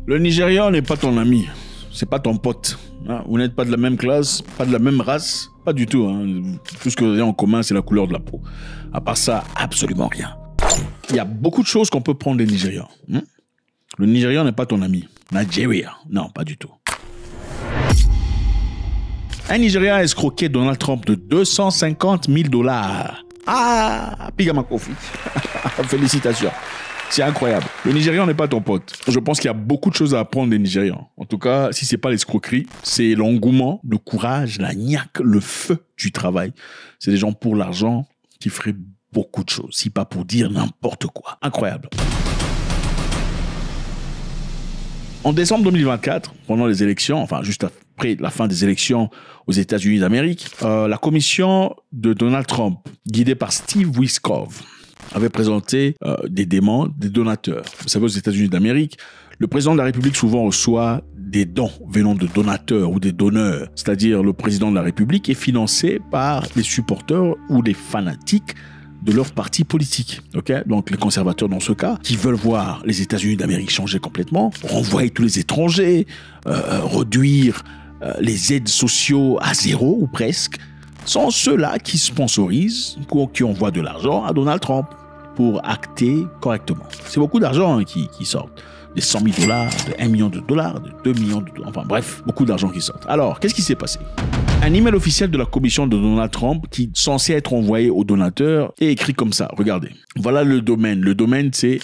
Le Nigérian n'est pas ton ami, c'est pas ton pote. Hein? Vous n'êtes pas de la même classe, pas de la même race, pas du tout. Hein? Tout ce que vous avez en commun, c'est la couleur de la peau. À part ça, absolument rien. Il y a beaucoup de choses qu'on peut prendre des Nigérians. Hein? Le Nigérian n'est pas ton ami. Nigeria, non, pas du tout. Un Nigérian a escroqué Donald Trump de 250 000 $. Ah, Pigama Kofi. Félicitations. C'est incroyable. Le Nigérian n'est pas ton pote. Je pense qu'il y a beaucoup de choses à apprendre des Nigérians. En tout cas, si c'est pas l'escroquerie, c'est l'engouement, le courage, la niaque, le feu du travail. C'est des gens pour l'argent qui feraient beaucoup de choses, si pas pour dire n'importe quoi. Incroyable. En décembre 2024, pendant les élections, enfin juste après la fin des élections aux États-Unis d'Amérique, la commission de Donald Trump, guidée par Steve Witkoff, avait présenté des demandes des donateurs. Vous savez, aux États-Unis d'Amérique, le président de la République souvent reçoit des dons venant de donateurs ou des donneurs. C'est-à-dire le président de la République est financé par les supporters ou les fanatiques de leur parti politique. Okay? Donc les conservateurs dans ce cas, qui veulent voir les États-Unis d'Amérique changer complètement, renvoyer tous les étrangers, réduire les aides sociaux à zéro ou presque, sont ceux-là qui sponsorisent, qui envoient de l'argent à Donald Trump pour acter correctement. C'est beaucoup d'argent qui sortent. Des 100 000 $, de 1 million de dollars, de 2 millions de dollars, enfin bref, beaucoup d'argent qui sortent. Alors, qu'est-ce qui s'est passé? Un email officiel de la commission de Donald Trump qui est censé être envoyé aux donateurs est écrit comme ça. Regardez. Voilà le domaine. Le domaine, c'est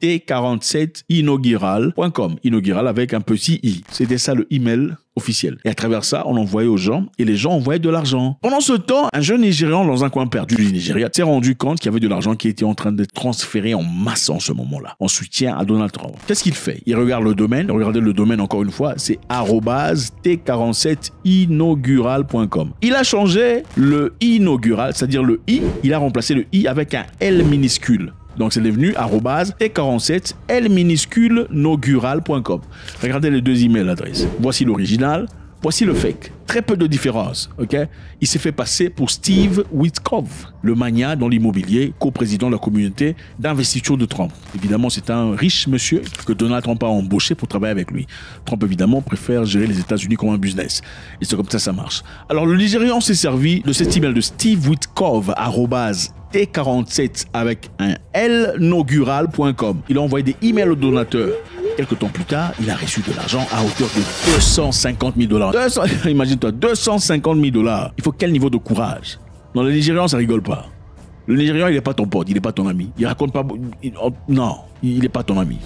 t47inaugural.com. Inaugural avec un petit i. C'était ça le email officiel. Et à travers ça, on envoyait aux gens et les gens envoyaient de l'argent. Pendant ce temps, un jeune Nigérian dans un coin perdu du Nigeria s'est rendu compte qu'il y avait de l'argent qui était en train d'être transféré en masse en ce moment-là, en soutien à Donald Trump. Qu'est-ce qu'il fait? Il regarde le domaine. Regardez le domaine encore une fois. C'est @t47inaugural.com. Il a changé le inaugural, c'est-à-dire le i. Il a remplacé le i avec un L minuscule. Donc, c'est devenu @t47 L minuscule naugural.com. Regardez les deux emails l'adresse. Voici l'original, voici le fake. Très peu de différence, ok? Il s'est fait passer pour Steve Witkoff, le magnat dans l'immobilier, coprésident de la communauté d'investiture de Trump. Évidemment, c'est un riche monsieur que Donald Trump a embauché pour travailler avec lui. Trump, évidemment, préfère gérer les États-Unis comme un business. Et c'est comme ça que ça marche. Alors, le Nigérian s'est servi de cet email de Steve Witkoff, @t47 avec un lnaugural.com. Il a envoyé des emails aux donateurs. Quelques temps plus tard, il a reçu de l'argent à hauteur de 250 000 $. Imagine-toi, 250 000 $. Il faut quel niveau de courage? Dans le Nigérian, ça rigole pas. Le Nigérian, il n'est pas ton pote, il n'est pas ton ami. Il raconte pas... Non, il n'est pas ton ami.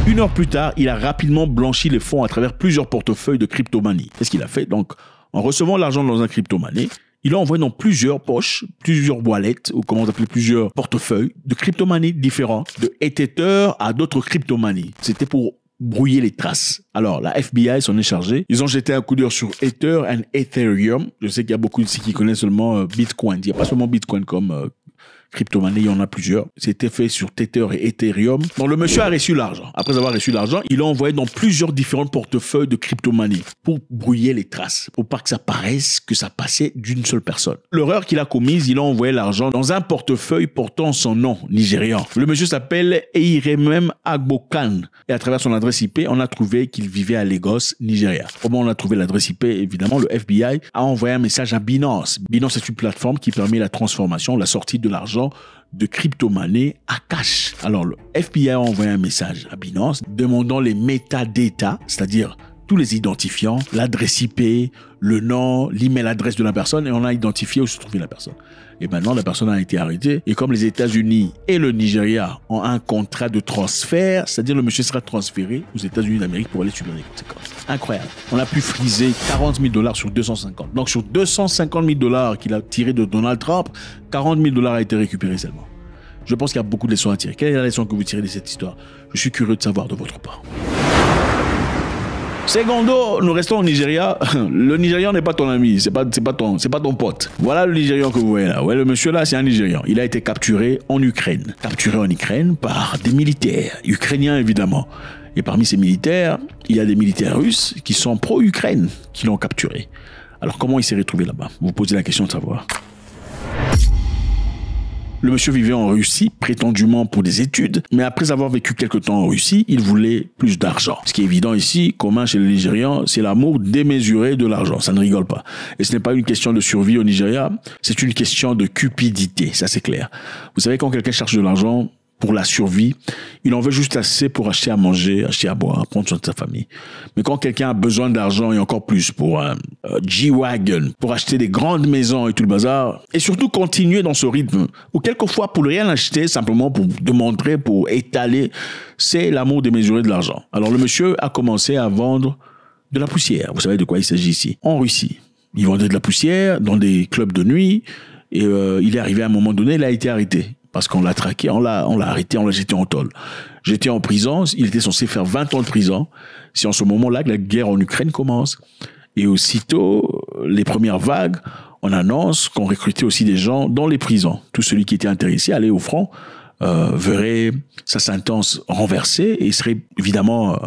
1 heure plus tard, il a rapidement blanchi les fonds à travers plusieurs portefeuilles de crypto-monnaie. Qu'est-ce qu'il a fait? Donc, en recevant l'argent dans un crypto-monnaie, il a envoyé dans plusieurs poches, plusieurs wallets, ou comment on appelle, plusieurs portefeuilles de crypto-monnaies différentes, de Ether à d'autres crypto-monnaies. C'était pour brouiller les traces. Alors, la FBI s'en est chargée. Ils ont jeté un coup d'œil sur Ether et Ethereum. Je sais qu'il y a beaucoup ici qui connaissent seulement Bitcoin. Il n'y a pas seulement Bitcoin comme crypto-monnaie, il y en a plusieurs. C'était fait sur Tether et Ethereum. Donc, le monsieur a reçu l'argent. Après avoir reçu l'argent, il a envoyé dans plusieurs différents portefeuilles de crypto-monnaie pour brouiller les traces, pour pas que ça paraisse que ça passait d'une seule personne. L'erreur qu'il a commise, il a envoyé l'argent dans un portefeuille portant son nom nigérian. Le monsieur s'appelle Eiremem Agbokan. Et à travers son adresse IP, on a trouvé qu'il vivait à Lagos, Nigeria. Comment on a trouvé l'adresse IP? Évidemment, le FBI a envoyé un message à Binance. Binance est une plateforme qui permet la transformation, la sortie de l'argent de crypto-monnaie à cash. Alors, le FBI a envoyé un message à Binance demandant les metadata, c'est-à-dire tous les identifiants, l'adresse IP, le nom, l'email adresse de la personne, et on a identifié où se trouvait la personne. Et maintenant, la personne a été arrêtée. Et comme les États-Unis et le Nigeria ont un contrat de transfert, c'est-à-dire le monsieur sera transféré aux États-Unis d'Amérique pour aller subir les conséquences. Incroyable. On a pu friser 40 000 $ sur 250. Donc sur 250 000 $ qu'il a tiré de Donald Trump, 40 000 $ a été récupéré seulement. Je pense qu'il y a beaucoup de leçons à tirer. Quelle est la leçon que vous tirez de cette histoire? Je suis curieux de savoir de votre part. Secondo, nous restons au Nigeria. Le Nigérian n'est pas ton ami, c'est pas ton pote. Voilà le Nigérian que vous voyez là. Ouais, le monsieur là, c'est un Nigérian. Il a été capturé en Ukraine. Capturé en Ukraine par des militaires ukrainiens évidemment. Et parmi ces militaires, il y a des militaires russes qui sont pro-Ukraine qui l'ont capturé. Alors comment il s'est retrouvé là-bas? Vous vous posez la question de savoir. Le monsieur vivait en Russie, prétendument pour des études, mais après avoir vécu quelque temps en Russie, il voulait plus d'argent. Ce qui est évident ici, commun chez les Nigérians, c'est l'amour démesuré de l'argent. Ça ne rigole pas. Et ce n'est pas une question de survie au Nigeria, c'est une question de cupidité, ça c'est clair. Vous savez, quand quelqu'un cherche de l'argent pour la survie, il en veut juste assez pour acheter à manger, acheter à boire, prendre soin de sa famille. Mais quand quelqu'un a besoin d'argent et encore plus pour un G-Wagon, pour acheter des grandes maisons et tout le bazar, et surtout continuer dans ce rythme, ou quelquefois pour ne rien acheter, simplement pour démontrer, pour étaler, c'est l'amour démesuré de l'argent. Alors le monsieur a commencé à vendre de la poussière. Vous savez de quoi il s'agit ici? En Russie. Il vendait de la poussière dans des clubs de nuit, et il est arrivé à un moment donné, il a été arrêté. Parce qu'on l'a traqué, on l'a arrêté, on l'a jeté en tôle. J'étais en prison, il était censé faire 20 ans de prison. C'est en ce moment-là que la guerre en Ukraine commence. Et aussitôt, les premières vagues, on annonce qu'on recrutait aussi des gens dans les prisons. Tout celui qui était intéressé à aller au front verrait sa sentence renversée et serait évidemment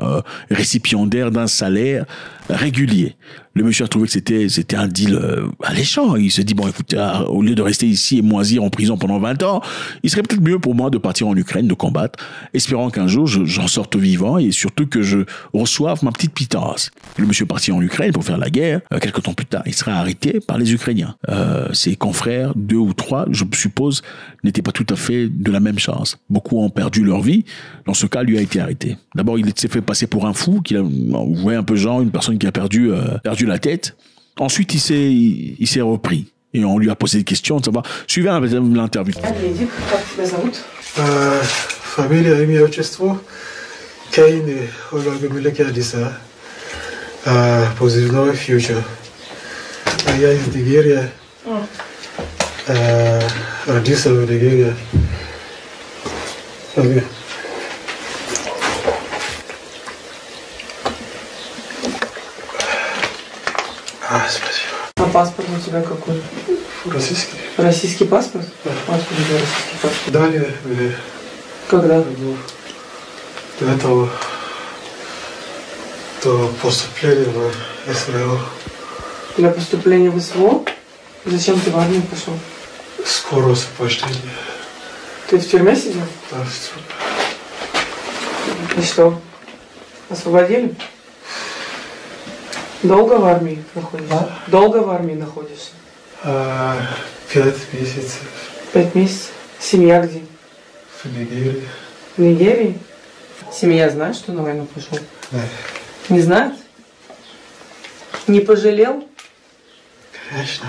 récipiendaire d'un salaire régulier. Le monsieur a trouvé que c'était un deal alléchant. Il se dit, bon, écoute, au lieu de rester ici et moisir en prison pendant 20 ans, il serait peut-être mieux pour moi de partir en Ukraine, de combattre, espérant qu'un jour j'en sorte vivant et surtout que je reçoive ma petite pitance. Le monsieur est parti en Ukraine pour faire la guerre. Quelques temps plus tard, il sera arrêté par les Ukrainiens. Ses confrères, 2 ou 3, je suppose, n'étaient pas tout à fait de la même chance. Beaucoup ont perdu leur vie. Dans ce cas, lui a été arrêté. D'abord, il s'est fait passer pour un fou, vous voyez un peu genre une personne qui a perdu la tête. Ensuite, il s'est repris. Et on lui a posé des questions de savoir. Suivez l'interview. Фамилия, имя, отчество. Кейн, Ольга Милекадиса. Позывной Future. Я из Нигерии. Родился в Нигерии. Спасибо. А паспорт у тебя какой? Российский. Российский паспорт? Да. Паспорт у тебя российский паспорт. Далее, Когда? до этого, до поступления в СВО. Для поступления в СВО? Зачем ты в армию пошел? Скоро освобождение. Ты в тюрьме сидел? Да, И что? Освободили? Долго в армии находишься? Да. Долго в армии находишься? 5 месяцев 5 месяцев. Семья где? в Нигерии. В Нигерии? Семья знает, что на войну пошел? Да. Не знает? Не пожалел? Конечно,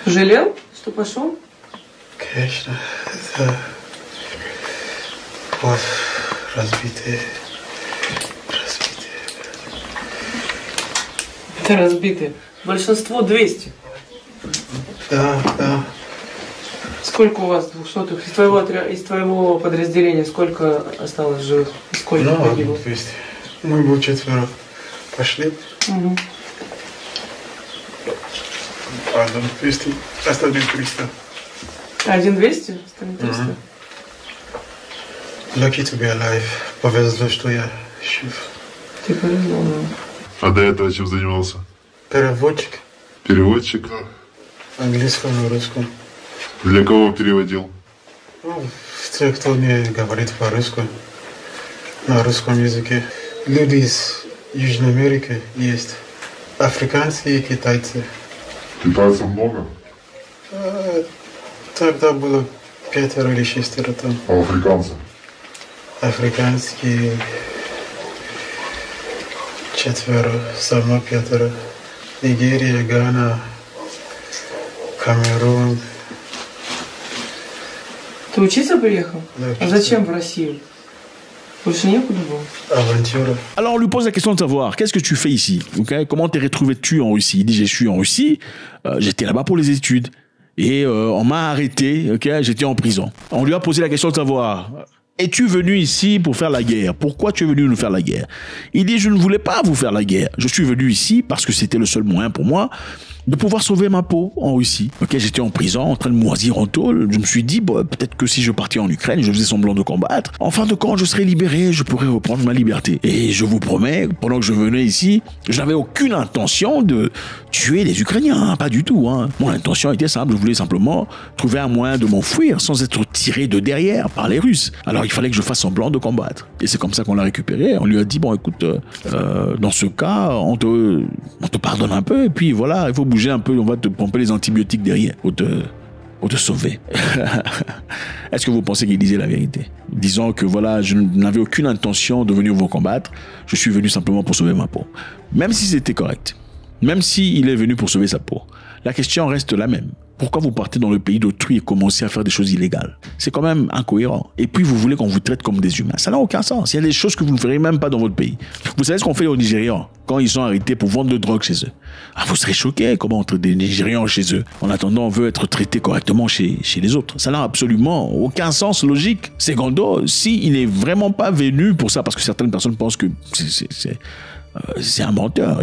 Жалел, что пошел? конечно. Это вот разбитые. Это разбитые. Большинство 200. Да, да. Сколько у вас двухсотых? Из твоего подразделения сколько осталось живых? Сколько Ну, погибло? 200. Мы был 4. Пошли. Угу. Пардон, 200. Остальные 300. 1 200? Остальные 300? Мгм. Lucky to be alive. Повезло, что я жив. Ты повезло, да. А до этого чем занимался? Переводчик. Переводчик? Английском и русском. Для кого переводил? Ну, те, кто не говорит по-русски, на русском языке. Люди из Южной Америки есть. Африканские и китайцы. Китайцев много? Тогда было 5 или 6 там. А африканцев? Африканские 4, сама 5. Нигерия, Гана, Камерун. Ты учиться приехал? Да, А учиться. зачем в Россию? Больше некуда было? Авантюра. Alors on lui pose la question de savoir, qu'est-ce que tu fais ici? Okay? Comment t'es retrouvé-tu en Russie? Il dit, je suis en Russie, j'étais là-bas pour les études. Et on m'a arrêté, okay? J'étais en prison. On lui a posé la question de savoir, es-tu venu ici pour faire la guerre? Pourquoi tu es venu nous faire la guerre? Il dit, je ne voulais pas vous faire la guerre. Je suis venu ici parce que c'était le seul moyen pour moi de pouvoir sauver ma peau en Russie. Ok, j'étais en prison, en train de moisir en tôle. Je me suis dit, bon, peut-être que si je partais en Ukraine, je faisais semblant de combattre. En fin de compte, je serais libéré, je pourrais reprendre ma liberté. Et je vous promets, pendant que je venais ici, je n'avais aucune intention de tuer les Ukrainiens, hein, pas du tout. Hein. Mon intention était simple, je voulais simplement trouver un moyen de m'enfuir sans être tiré de derrière par les Russes. Alors il fallait que je fasse semblant de combattre. Et c'est comme ça qu'on l'a récupéré. On lui a dit, bon écoute, dans ce cas, on te pardonne un peu, et puis voilà, il faut bouger un peu, on va te pomper les antibiotiques derrière pour te sauver. Est-ce que vous pensez qu'il disait la vérité? Disant que voilà, je n'avais aucune intention de venir vous combattre, je suis venu simplement pour sauver ma peau. Même si c'était correct, même s'il est venu pour sauver sa peau, la question reste la même. Pourquoi vous partez dans le pays d'autrui et commencez à faire des choses illégales? C'est quand même incohérent. Et puis vous voulez qu'on vous traite comme des humains. Ça n'a aucun sens. Il y a des choses que vous ne ferez même pas dans votre pays. Vous savez ce qu'on fait aux Nigérians quand ils sont arrêtés pour vendre de drogue chez eux? Ah, vous serez choqués comment on traite des Nigérians chez eux. En attendant, on veut être traité correctement chez les autres. Ça n'a absolument aucun sens logique. Secondo, s'il n'est vraiment pas venu pour ça, parce que certaines personnes pensent que c'est un menteur.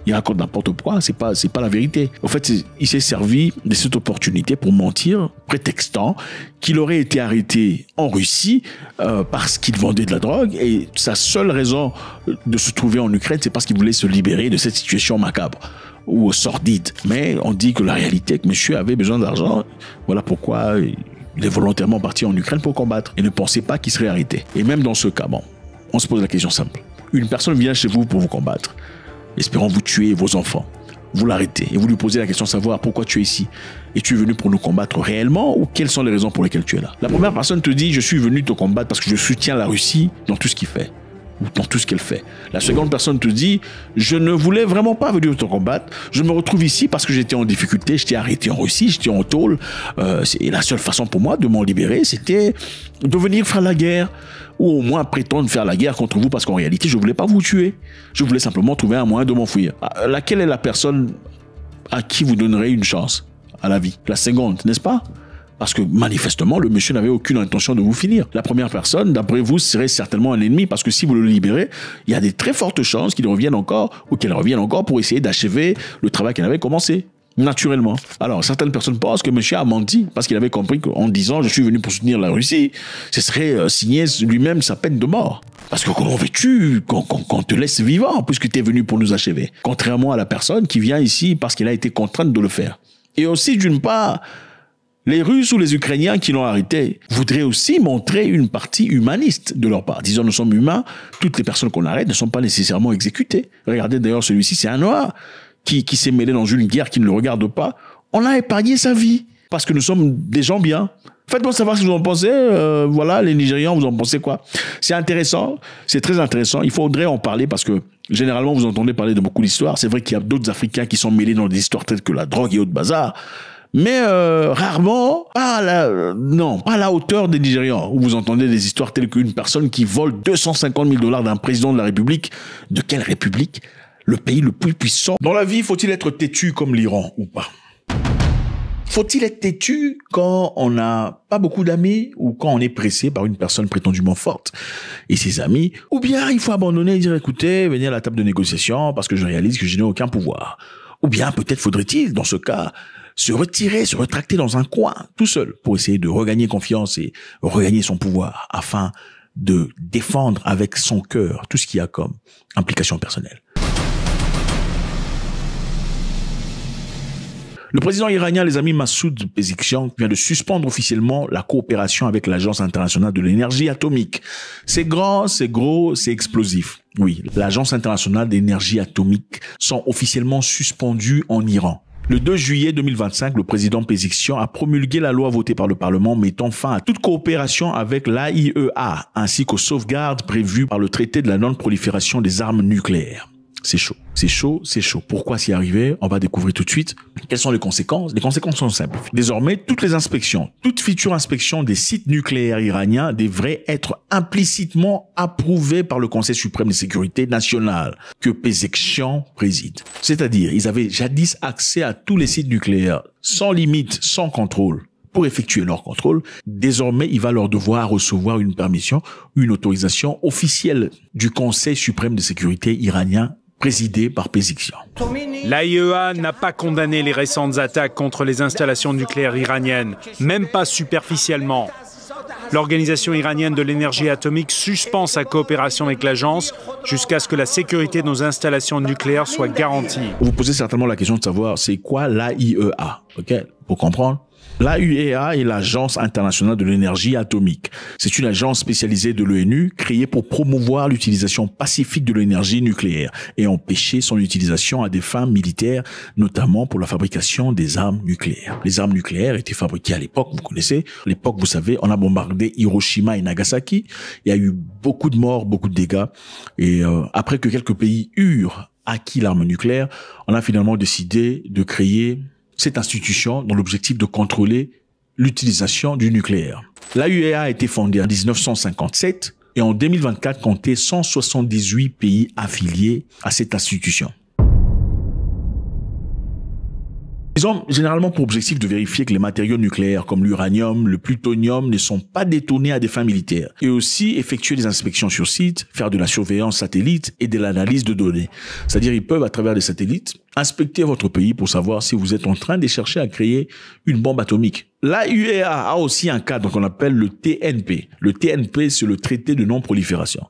Il raconte n'importe quoi, c'est pas la vérité. En fait, il s'est servi de cette opportunité pour mentir, prétextant qu'il aurait été arrêté en Russie parce qu'il vendait de la drogue, et sa seule raison de se trouver en Ukraine, c'est parce qu'il voulait se libérer de cette situation macabre ou sordide. Mais on dit que la réalité est que monsieur avait besoin d'argent, voilà pourquoi il est volontairement parti en Ukraine pour combattre et ne pensait pas qu'il serait arrêté. Et même dans ce cas, bon, on se pose la question simple. Une personne vient chez vous pour vous combattre, espérant vous tuer vos enfants. Vous l'arrêtez et vous lui posez la question de savoir pourquoi tu es ici. Et tu es venu pour nous combattre réellement, ou quelles sont les raisons pour lesquelles tu es là? La première personne te dit, je suis venu te combattre parce que je soutiens la Russie dans tout ce qu'il fait, ou dans tout ce qu'elle fait. La seconde personne te dit, je ne voulais vraiment pas venir te combattre, je me retrouve ici parce que j'étais en difficulté, j'étais arrêté en Russie, j'étais en tôle, et la seule façon pour moi de m'en libérer, c'était de venir faire la guerre, ou au moins prétendre faire la guerre contre vous, parce qu'en réalité, je voulais pas vous tuer. Je voulais simplement trouver un moyen de m'enfuir. Laquelle est la personne à qui vous donnerez une chance à la vie? La seconde, n'est-ce pas? Parce que manifestement, le monsieur n'avait aucune intention de vous finir. La première personne, d'après vous, serait certainement un ennemi, parce que si vous le libérez, il y a des très fortes chances qu'il revienne encore, ou qu'elle revienne encore pour essayer d'achever le travail qu'elle avait commencé. Naturellement. Alors, certaines personnes pensent que monsieur a menti parce qu'il avait compris qu'en disant « je suis venu pour soutenir la Russie », ce serait signer lui-même sa peine de mort. Parce que comment veux-tu qu'on te laisse vivant puisque tu es venu pour nous achever? Contrairement à la personne qui vient ici parce qu'elle a été contrainte de le faire. Et aussi, d'une part, les Russes ou les Ukrainiens qui l'ont arrêté voudraient aussi montrer une partie humaniste de leur part. Disons, nous sommes humains, toutes les personnes qu'on arrête ne sont pas nécessairement exécutées. Regardez d'ailleurs celui-ci, c'est un noir qui s'est mêlé dans une guerre qui ne le regarde pas. On a épargné sa vie parce que nous sommes des gens bien. Faites-moi savoir ce que vous en pensez. Voilà, les Nigérians, vous en pensez quoi? C'est intéressant, c'est très intéressant. Il faudrait en parler parce que généralement, vous entendez parler de beaucoup d'histoires. C'est vrai qu'il y a d'autres Africains qui sont mêlés dans des histoires telles que la drogue et autres bazar. Mais rarement, pas à la hauteur des Nigérians, où vous entendez des histoires telles qu'une personne qui vole 250 000 $ d'un président de la République. De quelle République? Le pays le plus puissant. Dans la vie, faut-il être têtu comme l'Iran ou pas? Faut-il être têtu quand on n'a pas beaucoup d'amis ou quand on est pressé par une personne prétendument forte et ses amis? Ou bien il faut abandonner et dire écoutez, venez à la table de négociation parce que je réalise que je n'ai aucun pouvoir. Ou bien peut-être faudrait-il, dans ce cas, se retirer, se retracter dans un coin, tout seul, pour essayer de regagner confiance et regagner son pouvoir afin de défendre avec son cœur tout ce qu'il y a comme implication personnelle. Le président iranien, les amis, Massoud Pezeshkian, vient de suspendre officiellement la coopération avec l'Agence internationale de l'énergie atomique. C'est grand, c'est gros, c'est explosif. Oui, l'Agence internationale d'énergie atomique sont officiellement suspendues en Iran. Le 2 juillet 2025, le président Pezeshkian a promulgué la loi votée par le Parlement mettant fin à toute coopération avec l'AIEA, ainsi qu'aux sauvegardes prévues par le traité de la non-prolifération des armes nucléaires. C'est chaud, c'est chaud, c'est chaud. Pourquoi s'y arriver? On va découvrir tout de suite. Quelles sont les conséquences? Les conséquences sont simples. Désormais, toutes les inspections, toute future inspection des sites nucléaires iraniens devraient être implicitement approuvées par le Conseil suprême de sécurité nationale que Pezeshkian préside. C'est-à-dire, ils avaient jadis accès à tous les sites nucléaires, sans limite, sans contrôle. Pour effectuer leur contrôle, désormais, il va leur devoir recevoir une permission, une autorisation officielle du Conseil suprême de sécurité iranien présidée par Pezeshkian. L'AIEA n'a pas condamné les récentes attaques contre les installations nucléaires iraniennes, même pas superficiellement. L'Organisation iranienne de l'énergie atomique suspend sa coopération avec l'agence jusqu'à ce que la sécurité de nos installations nucléaires soit garantie. Vous posez certainement la question de savoir c'est quoi l'AIEA, ok? Pour comprendre. L'AIEA est l'Agence internationale de l'énergie atomique. C'est une agence spécialisée de l'ONU créée pour promouvoir l'utilisation pacifique de l'énergie nucléaire et empêcher son utilisation à des fins militaires, notamment pour la fabrication des armes nucléaires. Les armes nucléaires étaient fabriquées à l'époque, vous connaissez. À l'époque, vous savez, on a bombardé Hiroshima et Nagasaki. Il y a eu beaucoup de morts, beaucoup de dégâts. Et après que quelques pays eurent acquis l'arme nucléaire, on a finalement décidé de créer cette institution dans l'objectif de contrôler l'utilisation du nucléaire. L'AIEA a été fondée en 1957 et en 2024 comptait 178 pays affiliés à cette institution. Ils ont généralement pour objectif de vérifier que les matériaux nucléaires comme l'uranium, le plutonium ne sont pas détournés à des fins militaires et aussi effectuer des inspections sur site, faire de la surveillance satellite et de l'analyse de données. C'est-à-dire ils peuvent à travers des satellites inspecter votre pays pour savoir si vous êtes en train de chercher à créer une bombe atomique. L'AIEA a aussi un cadre qu'on appelle le TNP. Le TNP, c'est le traité de non-prolifération.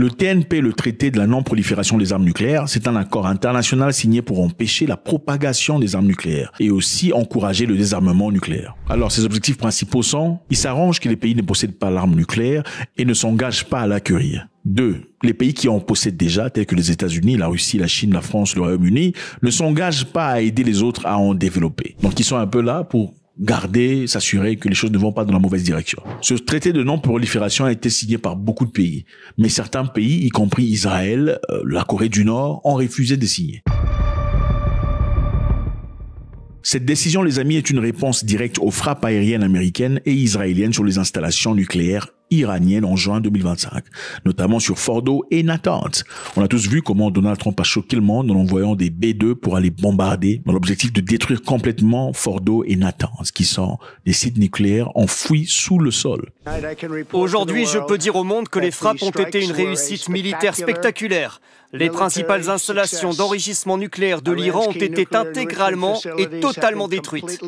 Le TNP, le traité de la non-prolifération des armes nucléaires, c'est un accord international signé pour empêcher la propagation des armes nucléaires et aussi encourager le désarmement nucléaire. Alors, ses objectifs principaux sont, il s'arrange que les pays ne possèdent pas l'arme nucléaire et ne s'engagent pas à l'acquérir. 2. Les pays qui en possèdent déjà, tels que les États-Unis, la Russie, la Chine, la France, le Royaume-Uni, ne s'engagent pas à aider les autres à en développer. Donc, ils sont un peu là pour garder, s'assurer que les choses ne vont pas dans la mauvaise direction. Ce traité de non-prolifération a été signé par beaucoup de pays, mais certains pays, y compris Israël, la Corée du Nord, ont refusé de signer. Cette décision, les amis, est une réponse directe aux frappes aériennes américaines et israéliennes sur les installations nucléaires iraniennes en juin 2025, notamment sur Fordo et Natanz. On a tous vu comment Donald Trump a choqué le monde en envoyant des B-2 pour aller bombarder dans l'objectif de détruire complètement Fordo et Natanz, qui sont des sites nucléaires enfouis sous le sol. Aujourd'hui, je peux dire au monde que les frappes ont été une réussite militaire spectaculaire. Les principales installations d'enrichissement nucléaire de l'Iran ont été intégralement et totalement détruites.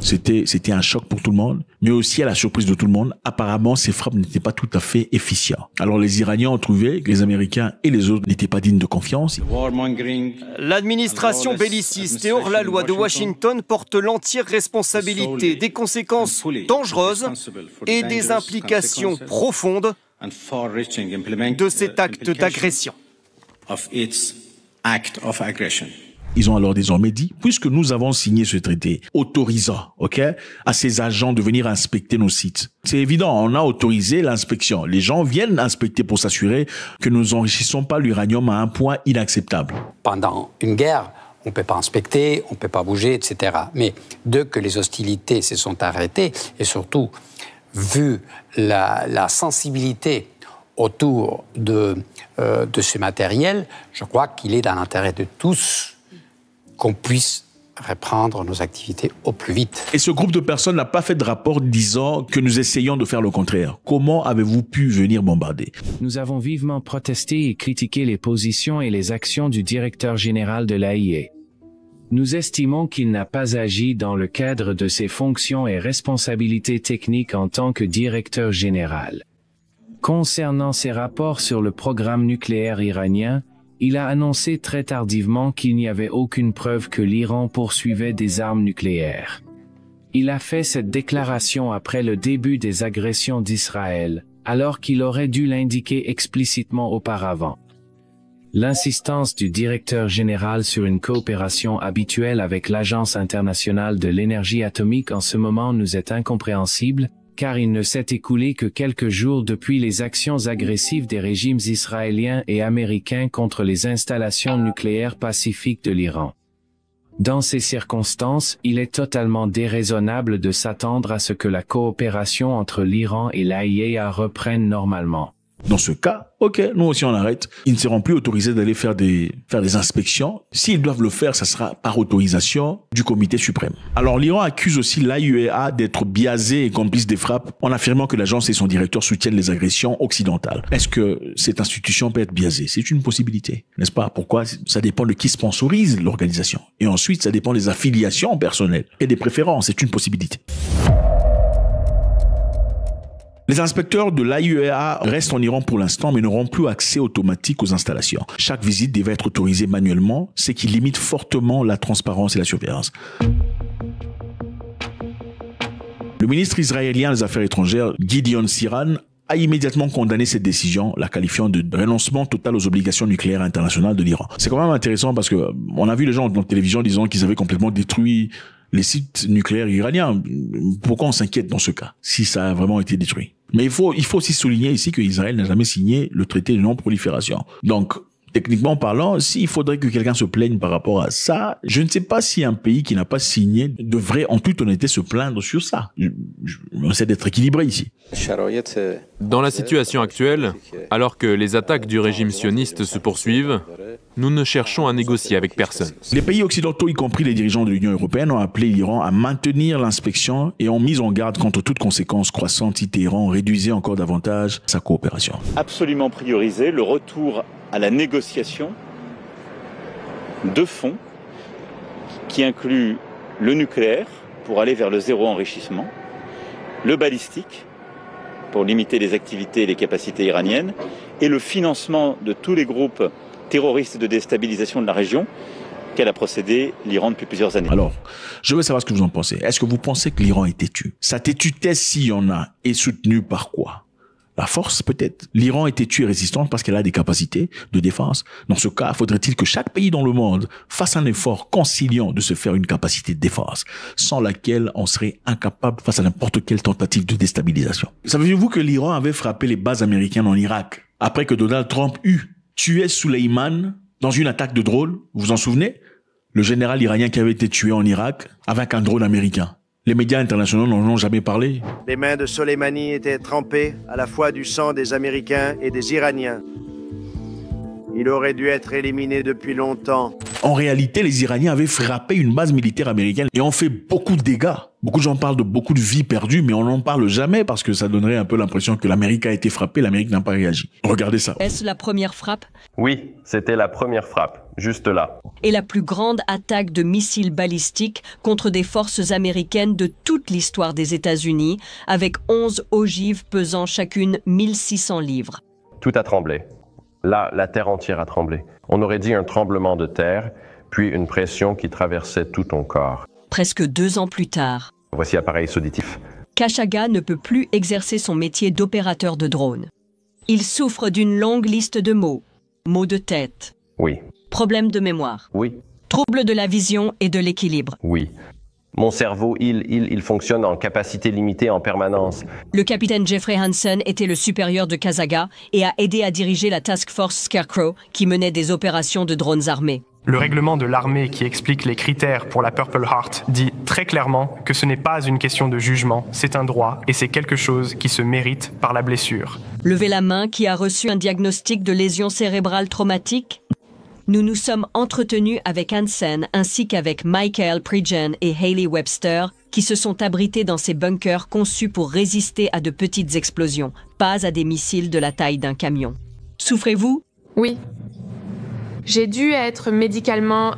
C'était un choc pour tout le monde, mais aussi à la surprise de tout le monde. Apparemment, ces frappes n'étaient pas tout à fait efficientes. Alors les Iraniens ont trouvé que les Américains et les autres n'étaient pas dignes de confiance. L'administration belliciste et hors-la-loi de Washington porte l'entière responsabilité des conséquences dangereuses et des implications profondes de cet acte d'agression. Ils ont alors désormais dit, puisque nous avons signé ce traité autorisant, à ces agents de venir inspecter nos sites. C'est évident, on a autorisé l'inspection. Les gens viennent inspecter pour s'assurer que nous n'enrichissons pas l'uranium à un point inacceptable. Pendant une guerre, on ne peut pas inspecter, on ne peut pas bouger, etc. Mais dès que les hostilités se sont arrêtées, et surtout, vu la sensibilité autour de ce matériel, je crois qu'il est dans l'intérêt de tous qu'on puisse reprendre nos activités au plus vite. Et ce groupe de personnes n'a pas fait de rapport disant que nous essayons de faire le contraire. Comment avez-vous pu venir bombarder? Nous avons vivement protesté et critiqué les positions et les actions du directeur général de l'AIEA. Nous estimons qu'il n'a pas agi dans le cadre de ses fonctions et responsabilités techniques en tant que directeur général. Concernant ses rapports sur le programme nucléaire iranien, il a annoncé très tardivement qu'il n'y avait aucune preuve que l'Iran poursuivait des armes nucléaires. Il a fait cette déclaration après le début des agressions d'Israël, alors qu'il aurait dû l'indiquer explicitement auparavant. L'insistance du directeur général sur une coopération habituelle avec l'Agence internationale de l'énergie atomique en ce moment nous est incompréhensible, car il ne s'est écoulé que quelques jours depuis les actions agressives des régimes israéliens et américains contre les installations nucléaires pacifiques de l'Iran. Dans ces circonstances, il est totalement déraisonnable de s'attendre à ce que la coopération entre l'Iran et l'AIEA reprenne normalement. Dans ce cas, ok, nous aussi on arrête. Ils ne seront plus autorisés d'aller faire des inspections. S'ils doivent le faire, ça sera par autorisation du comité suprême. Alors l'Iran accuse aussi l'AIEA d'être biaisé et complice des frappes en affirmant que l'agence et son directeur soutiennent les agressions occidentales. Est-ce que cette institution peut être biaisée? C'est une possibilité, n'est-ce pas? Pourquoi? Ça dépend de qui sponsorise l'organisation. Et ensuite, ça dépend des affiliations personnelles et des préférences. C'est une possibilité. Les inspecteurs de l'AIEA restent en Iran pour l'instant, mais n'auront plus accès automatique aux installations. Chaque visite devait être autorisée manuellement, ce qui limite fortement la transparence et la surveillance. Le ministre israélien des Affaires étrangères, Gideon Siran, a immédiatement condamné cette décision, la qualifiant de renoncement total aux obligations nucléaires internationales de l'Iran. C'est quand même intéressant parce que on a vu les gens dans la télévision disant qu'ils avaient complètement détruit les sites nucléaires iraniens. Pourquoi on s'inquiète dans ce cas, si ça a vraiment été détruit? Mais il faut aussi souligner ici que Israël n'a jamais signé le traité de non-prolifération. Donc, techniquement parlant, s'il faudrait que quelqu'un se plaigne par rapport à ça, je ne sais pas si un pays qui n'a pas signé devrait en toute honnêteté se plaindre sur ça. On essaie d'être équilibré ici. Dans la situation actuelle, alors que les attaques du régime sioniste se poursuivent, nous ne cherchons à négocier avec personne. Les pays occidentaux, y compris les dirigeants de l'Union européenne, ont appelé l'Iran à maintenir l'inspection et ont mis en garde contre toute conséquence croissante si Téhéran réduisait encore davantage sa coopération. Absolument prioriser le retour à la négociation de fond qui inclut le nucléaire pour aller vers le zéro enrichissement, le balistique pour limiter les activités et les capacités iraniennes et le financement de tous les groupes terroristes de déstabilisation de la région qu'elle a procédé l'Iran depuis plusieurs années. Alors, je veux savoir ce que vous en pensez. Est-ce que vous pensez que l'Iran est têtu? Sa têtutesse, s'il y en a, est soutenue par quoi? La force, peut-être. L'Iran est têtue et résistante parce qu'elle a des capacités de défense. Dans ce cas, faudrait-il que chaque pays dans le monde fasse un effort conciliant de se faire une capacité de défense, sans laquelle on serait incapable face à n'importe quelle tentative de déstabilisation. Savez-vous que l'Iran avait frappé les bases américaines en Irak après que Donald Trump eut tué Soleiman dans une attaque de drone? Vous vous en souvenez? Le général iranien qui avait été tué en Irak avec un drone américain. Les médias internationaux n'en ont jamais parlé. Les mains de Soleimani étaient trempées à la fois du sang des Américains et des Iraniens. Il aurait dû être éliminé depuis longtemps. En réalité, les Iraniens avaient frappé une base militaire américaine et ont fait beaucoup de dégâts. Beaucoup de gens parlent de beaucoup de vies perdues, mais on n'en parle jamais parce que ça donnerait un peu l'impression que l'Amérique a été frappée, l'Amérique n'a pas réagi. Regardez ça. Est-ce la première frappe? Oui, c'était la première frappe, juste là. Et la plus grande attaque de missiles balistiques contre des forces américaines de toute l'histoire des États-Unis, avec 11 ogives pesant chacune 1600 livres. Tout a tremblé. Là, la terre entière a tremblé. On aurait dit un tremblement de terre, puis une pression qui traversait tout ton corps. Presque 2 ans plus tard, voici appareil auditif. Khashoggi ne peut plus exercer son métier d'opérateur de drone. Il souffre d'une longue liste de maux. Maux de tête. Oui. Problèmes de mémoire. Oui. Troubles de la vision et de l'équilibre. Oui. Mon cerveau, il fonctionne en capacité limitée en permanence. Le capitaine Jeffrey Hansen était le supérieur de Khashoggi et a aidé à diriger la Task Force Scarecrow qui menait des opérations de drones armés. Le règlement de l'armée qui explique les critères pour la Purple Heart dit très clairement que ce n'est pas une question de jugement, c'est un droit et c'est quelque chose qui se mérite par la blessure. Levez la main qui a reçu un diagnostic de lésion cérébrale traumatique. Nous nous sommes entretenus avec Hansen ainsi qu'avec Michael Pregen et Hayley Webster qui se sont abrités dans ces bunkers conçus pour résister à de petites explosions, pas à des missiles de la taille d'un camion. Souffrez-vous? Oui. J'ai dû être médicalement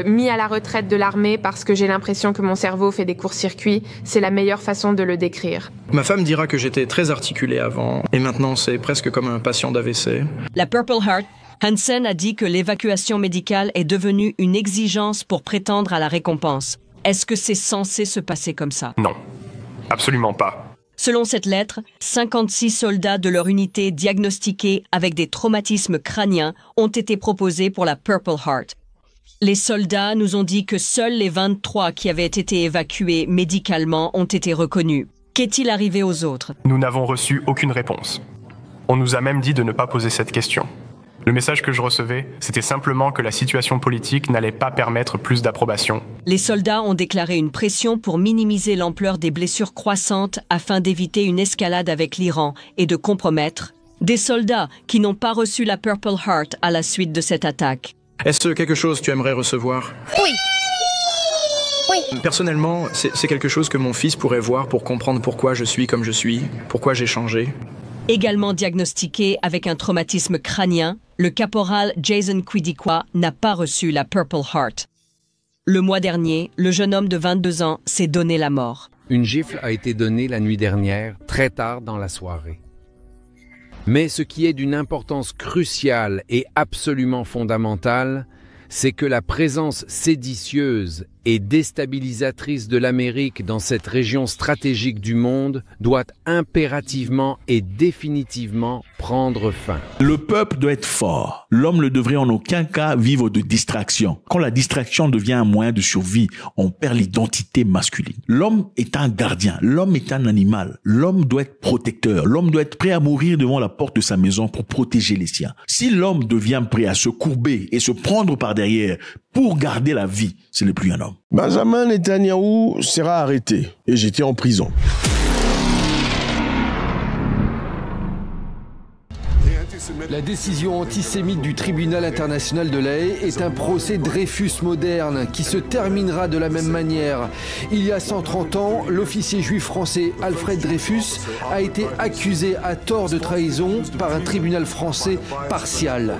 mis à la retraite de l'armée parce que j'ai l'impression que mon cerveau fait des courts-circuits. C'est la meilleure façon de le décrire. Ma femme dira que j'étais très articulé avant, et maintenant c'est presque comme un patient d'AVC. La Purple Heart, Hansen a dit que l'évacuation médicale est devenue une exigence pour prétendre à la récompense. Est-ce que c'est censé se passer comme ça? Non, absolument pas. Selon cette lettre, 56 soldats de leur unité diagnostiqués avec des traumatismes crâniens ont été proposés pour la Purple Heart. Les soldats nous ont dit que seuls les 23 qui avaient été évacués médicalement ont été reconnus. Qu'est-il arrivé aux autres? Nous n'avons reçu aucune réponse. On nous a même dit de ne pas poser cette question. Le message que je recevais, c'était simplement que la situation politique n'allait pas permettre plus d'approbation. Les soldats ont déclaré une pression pour minimiser l'ampleur des blessures croissantes afin d'éviter une escalade avec l'Iran et de compromettre Des soldats qui n'ont pas reçu la Purple Heart à la suite de cette attaque. Est-ce quelque chose que tu aimerais recevoir? Oui. Personnellement, c'est quelque chose que mon fils pourrait voir pour comprendre pourquoi je suis comme je suis, pourquoi j'ai changé. Également diagnostiqué avec un traumatisme crânien, le caporal Jason Quidikwa n'a pas reçu la Purple Heart. Le mois dernier, le jeune homme de 22 ans s'est donné la mort. Une gifle a été donnée la nuit dernière, très tard dans la soirée. Mais ce qui est d'une importance cruciale et absolument fondamentale, c'est que la présence séditieuse et déstabilisatrice de l'Amérique dans cette région stratégique du monde doit impérativement et définitivement prendre fin. Le peuple doit être fort. L'homme ne devrait en aucun cas vivre de distraction. Quand la distraction devient un moyen de survie, on perd l'identité masculine. L'homme est un gardien. L'homme est un animal. L'homme doit être protecteur. L'homme doit être prêt à mourir devant la porte de sa maison pour protéger les siens. Si l'homme devient prêt à se courber et se prendre par derrière pour garder la vie, ce n'est plus un homme. Benjamin Netanyahou sera arrêté et j'étais en prison. La décision antisémite du tribunal international de La Haye est un procès Dreyfus moderne qui se terminera de la même manière. Il y a 130 ans, l'officier juif français Alfred Dreyfus a été accusé à tort de trahison par un tribunal français partial.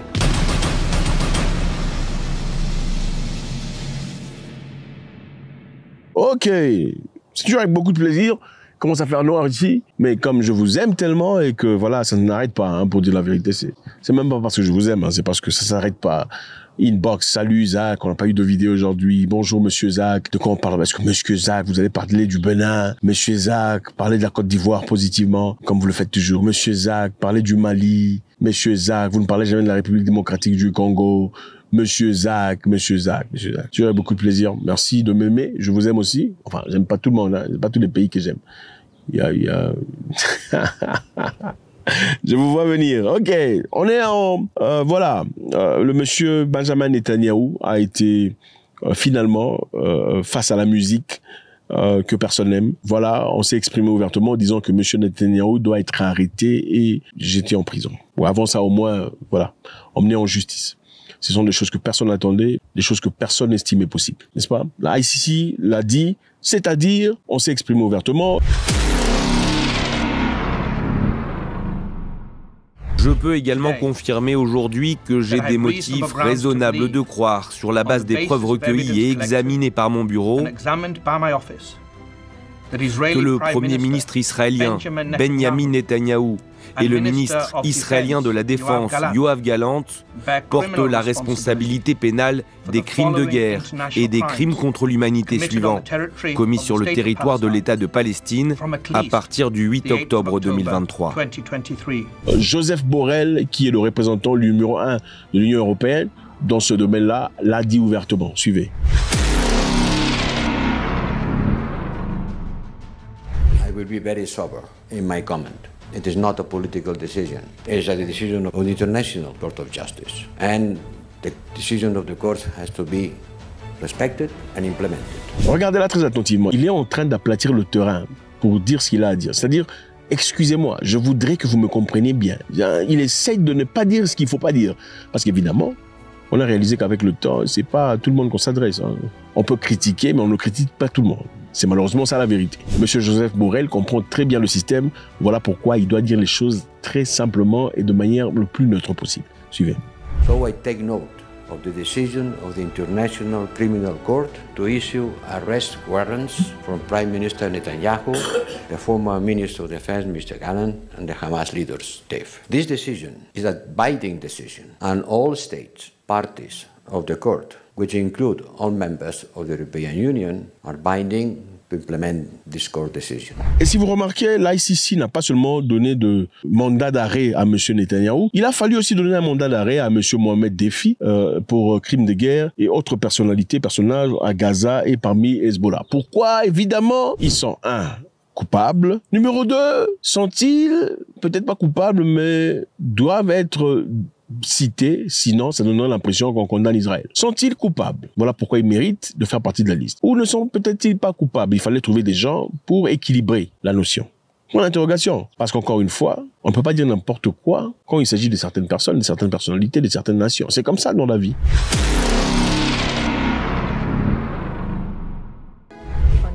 Ok, c'est toujours avec beaucoup de plaisir. Il commence à faire noir ici, mais comme je vous aime tellement et que voilà, ça n'arrête pas, hein, pour dire la vérité. C'est même pas parce que je vous aime, hein, c'est parce que ça s'arrête pas. Inbox, salut Zach, on n'a pas eu de vidéo aujourd'hui. Bonjour Monsieur Zach, de quoi on parle? Est-ce que Monsieur Zach, vous allez parler du Bénin? Monsieur Zach, parlez de la Côte d'Ivoire positivement, comme vous le faites toujours. Monsieur Zach, parlez du Mali. Monsieur Zach, vous ne parlez jamais de la République démocratique du Congo. Monsieur Zach. J'ai beaucoup de plaisir. Merci de m'aimer. Je vous aime aussi. Enfin, j'aime pas tout le monde, hein. Pas tous les pays que j'aime. Il y a... Je vous vois venir. Ok, on est en... voilà, le monsieur Benjamin Netanyahou a été finalement face à la musique que personne n'aime. Voilà, on s'est exprimé ouvertement en disant que monsieur Netanyahou doit être arrêté et j'étais en prison. Bon, avant ça, au moins, voilà, emmené en justice. Ce sont des choses que personne n'attendait, des choses que personne n'estimait possible, n'est-ce pas? La ICC l'a dit, c'est-à-dire, on s'est exprimé ouvertement. Je peux également confirmer aujourd'hui que j'ai des motifs raisonnables de croire, sur la base des preuves recueillies et examinées par mon bureau, que le Premier ministre israélien Benjamin Netanyahou et le ministre israélien de la Défense Yoav Gallant portent la responsabilité pénale des crimes de guerre et des crimes contre l'humanité suivants, commis sur le territoire de l'État de Palestine à partir du 8 octobre 2023. Joseph Borrell, qui est le représentant numéro 1 de l'Union européenne, dans ce domaine-là, l'a dit ouvertement. Suivez. I will be very sober in my comment. It is not a political decision. It is a decision of the International Court of Justice. And the decision of the court has to be respected and implemented. Regardez-la très attentivement. Il est en train d'aplatir le terrain pour dire ce qu'il a à dire. C'est-à-dire, excusez-moi, je voudrais que vous me compreniez bien. Il essaye de ne pas dire ce qu'il ne faut pas dire. Parce qu'évidemment, on a réalisé qu'avec le temps, c'est pas à tout le monde qu'on s'adresse, hein. On peut critiquer, mais on ne critique pas tout le monde. C'est malheureusement ça la vérité. Monsieur Joseph Borrell comprend très bien le système. Voilà pourquoi il doit dire les choses très simplement et de manière le plus neutre possible. Suivez. So I take note of the decision of the International Criminal Court to issue arrest warrants from Prime Minister Netanyahu, the former Minister of Defense Mr. Gallant, and the Hamas leaders, Dave. This decision is a binding decision, and all states, parties of the court, which include all members of the European Union, are binding to implement this court decision. Et si vous remarquez, l'ICC n'a pas seulement donné de mandat d'arrêt à M. Netanyahou, il a fallu aussi donner un mandat d'arrêt à M. Mohamed Defi pour crimes de guerre et autres personnages à Gaza et parmi Hezbollah. Pourquoi? Évidemment, ils sont coupables. Numéro 2, sont-ils peut-être pas coupables, mais doivent être cités, sinon ça donnerait l'impression qu'on condamne Israël. Sont-ils coupables? Voilà pourquoi ils méritent de faire partie de la liste. Ou ne sont peut-être pas coupables? Il fallait trouver des gens pour équilibrer la notion. Point d'interrogation. Parce qu'encore une fois, on ne peut pas dire n'importe quoi quand il s'agit de certaines personnes, de certaines personnalités, de certaines nations. C'est comme ça dans la vie.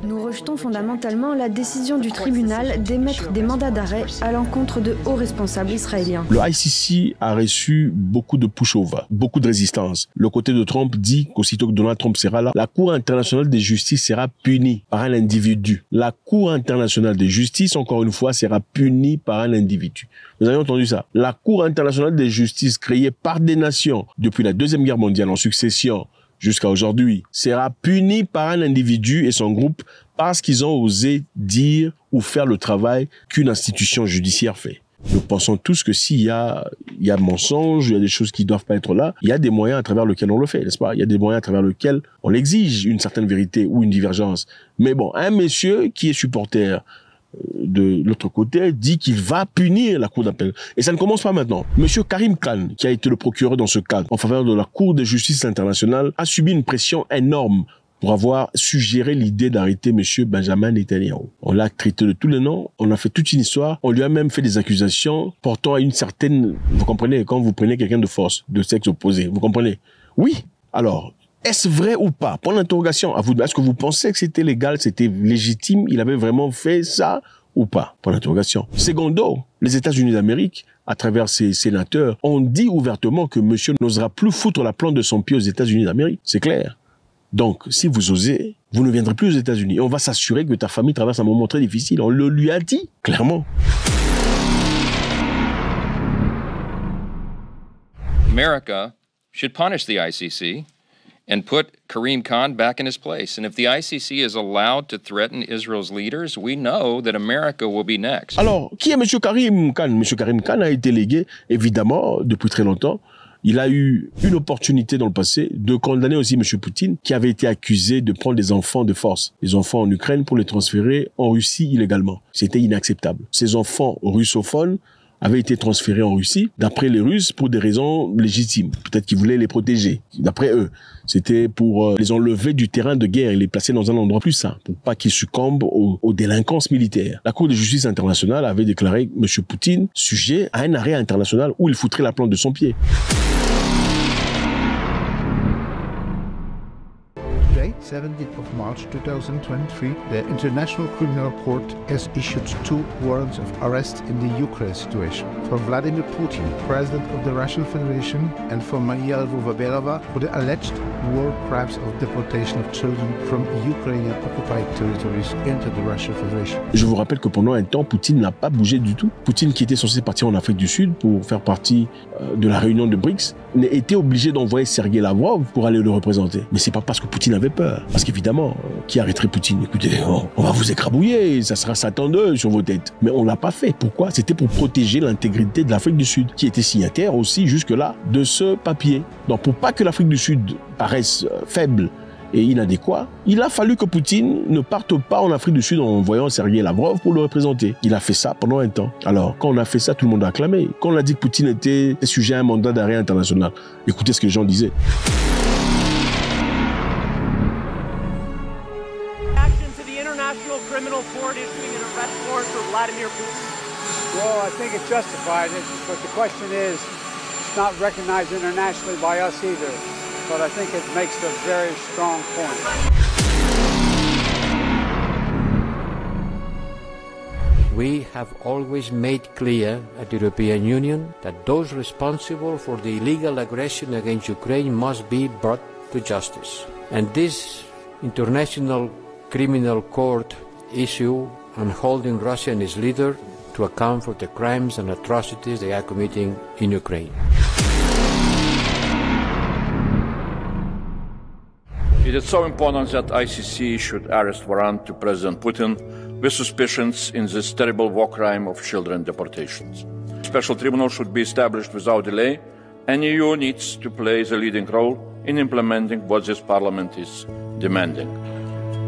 Nous rejetons fondamentalement la décision du tribunal d'émettre des mandats d'arrêt à l'encontre de hauts responsables israéliens. Le ICC a reçu beaucoup de push-over, beaucoup de résistance. Le côté de Trump dit qu'aussitôt que Donald Trump sera là, la Cour internationale de justice sera punie par un individu. La Cour internationale de justice, encore une fois, sera punie par un individu. Vous avez entendu ça? La Cour internationale de justice créée par des nations depuis la Deuxième Guerre mondiale en succession jusqu'à aujourd'hui, sera puni par un individu et son groupe parce qu'ils ont osé dire ou faire le travail qu'une institution judiciaire fait. Nous pensons tous que s'il y a mensonge, il y a des choses qui ne doivent pas être là, il y a des moyens à travers lesquels on le fait, n'est-ce pas? Il y a des moyens à travers lesquels on exige une certaine vérité ou une divergence. Mais bon, un monsieur qui est supporter de l'autre côté dit qu'il va punir la Cour d'appel. Et ça ne commence pas maintenant. Monsieur Karim Khan, qui a été le procureur dans ce cadre en faveur de la Cour de justice internationale, a subi une pression énorme pour avoir suggéré l'idée d'arrêter monsieur Benjamin Netanyahu. On l'a traité de tous les noms, on a fait toute une histoire, on lui a même fait des accusations portant à une certaine... Vous comprenez, quand vous prenez quelqu'un de force, de sexe opposé, vous comprenez? Oui. Alors, est-ce vrai ou pas? Point d'interrogation. À vous, est-ce que vous pensez que c'était légal, c'était légitime, il avait vraiment fait ça ou pas? Point d'interrogation. Secondo, les États-Unis d'Amérique, à travers ses sénateurs, ont dit ouvertement que monsieur n'osera plus foutre la plante de son pied aux États-Unis d'Amérique. C'est clair. Donc, si vous osez, vous ne viendrez plus aux États-Unis. On va s'assurer que ta famille traverse un moment très difficile. On le lui a dit, clairement. America should punish the ICC and put Karim Khan back in his place. And if the ICC is allowed to threaten Israel's leaders, we know that America will be next. Alors, qui est M. Karim Khan? M. Karim Khan a été légué, évidemment, depuis très longtemps. Il a eu une opportunité dans le passé de condamner aussi M. Poutine, qui avait été accusé de prendre des enfants de force, des enfants en Ukraine, pour les transférer en Russie illégalement. C'était inacceptable. Ces enfants russophones avaient été transférés en Russie, d'après les Russes, pour des raisons légitimes. Peut-être qu'ils voulaient les protéger, d'après eux. C'était pour les enlever du terrain de guerre et les placer dans un endroit plus sain, pour pas qu'ils succombent aux délinquances militaires. La Cour de justice internationale avait déclaré M. Poutine sujet à un arrêt international où il foutrait la plante de son pied. Today, 17th of March 2023, the International Criminal Court has issued 2 warrants of arrest in the Ukraine situation for Vladimir Putin, President of the Russian Federation, and for Maria Lvova-Belova for the alleged war crimes of deportation of children from Ukrainian occupied territories into the Russian Federation. Je vous rappelle que pendant un temps, Poutine n'a pas bougé du tout. Poutine, qui était censé partir en Afrique du Sud pour faire partie de la réunion de BRICS, était obligé d'envoyer Sergei Lavrov pour aller le représenter. Mais c'est pas parce que Poutine avait peur. Parce qu'évidemment, qui arrêterait Poutine? Écoutez, on va vous écrabouiller, ça sera Satan 2 sur vos têtes. Mais on l'a pas fait. Pourquoi? C'était pour protéger l'intégrité de l'Afrique du Sud, qui était signataire aussi jusque-là de ce papier. Donc pour pas que l'Afrique du Sud paraisse faible et inadéquat, il a fallu que Poutine ne parte pas en Afrique du Sud en envoyant Sergei Lavrov pour le représenter. Il a fait ça pendant un temps. Alors, quand on a fait ça, tout le monde a acclamé. Quand on a dit que Poutine était sujet à un mandat d'arrêt international, écoutez ce que les gens disaient. Well, I think it's justified, but the question is, it's not recognized internationally by us either. But I think it makes a very strong point. We have always made clear at the European Union that those responsible for the illegal aggression against Ukraine must be brought to justice. And this International Criminal Court issue on holding Russia and its leader to account for the crimes and atrocities they are committing in Ukraine. It is so important that ICC should arrest warrant to President Putin with suspicions in this terrible war crime of children deportations. A special tribunal should be established without delay, and the EU needs to play the leading role in implementing what this parliament is demanding.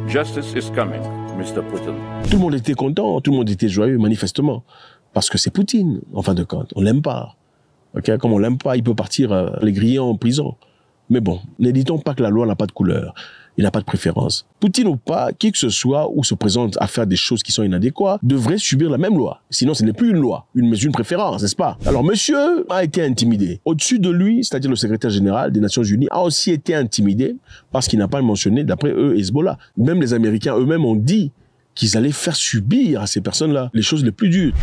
Justice is coming, Mr. Putin. Tout le monde était content, tout le monde était joyeux, manifestement. Parce que c'est Poutine, en fin de compte. On l'aime pas. Okay? Comme on l'aime pas, il peut partir les griller en prison. Mais bon, ne dit-on pas que la loi n'a pas de couleur. Il n'a pas de préférence. Poutine ou pas, qui que ce soit, ou se présente à faire des choses qui sont inadéquates, devrait subir la même loi. Sinon, ce n'est plus une loi, mais une préférence, n'est-ce pas? Alors, monsieur a été intimidé. Au-dessus de lui, c'est-à-dire le secrétaire général des Nations Unies, a aussi été intimidé parce qu'il n'a pas mentionné, d'après eux, Hezbollah. Même les Américains eux-mêmes ont dit qu'ils allaient faire subir à ces personnes-là les choses les plus dures.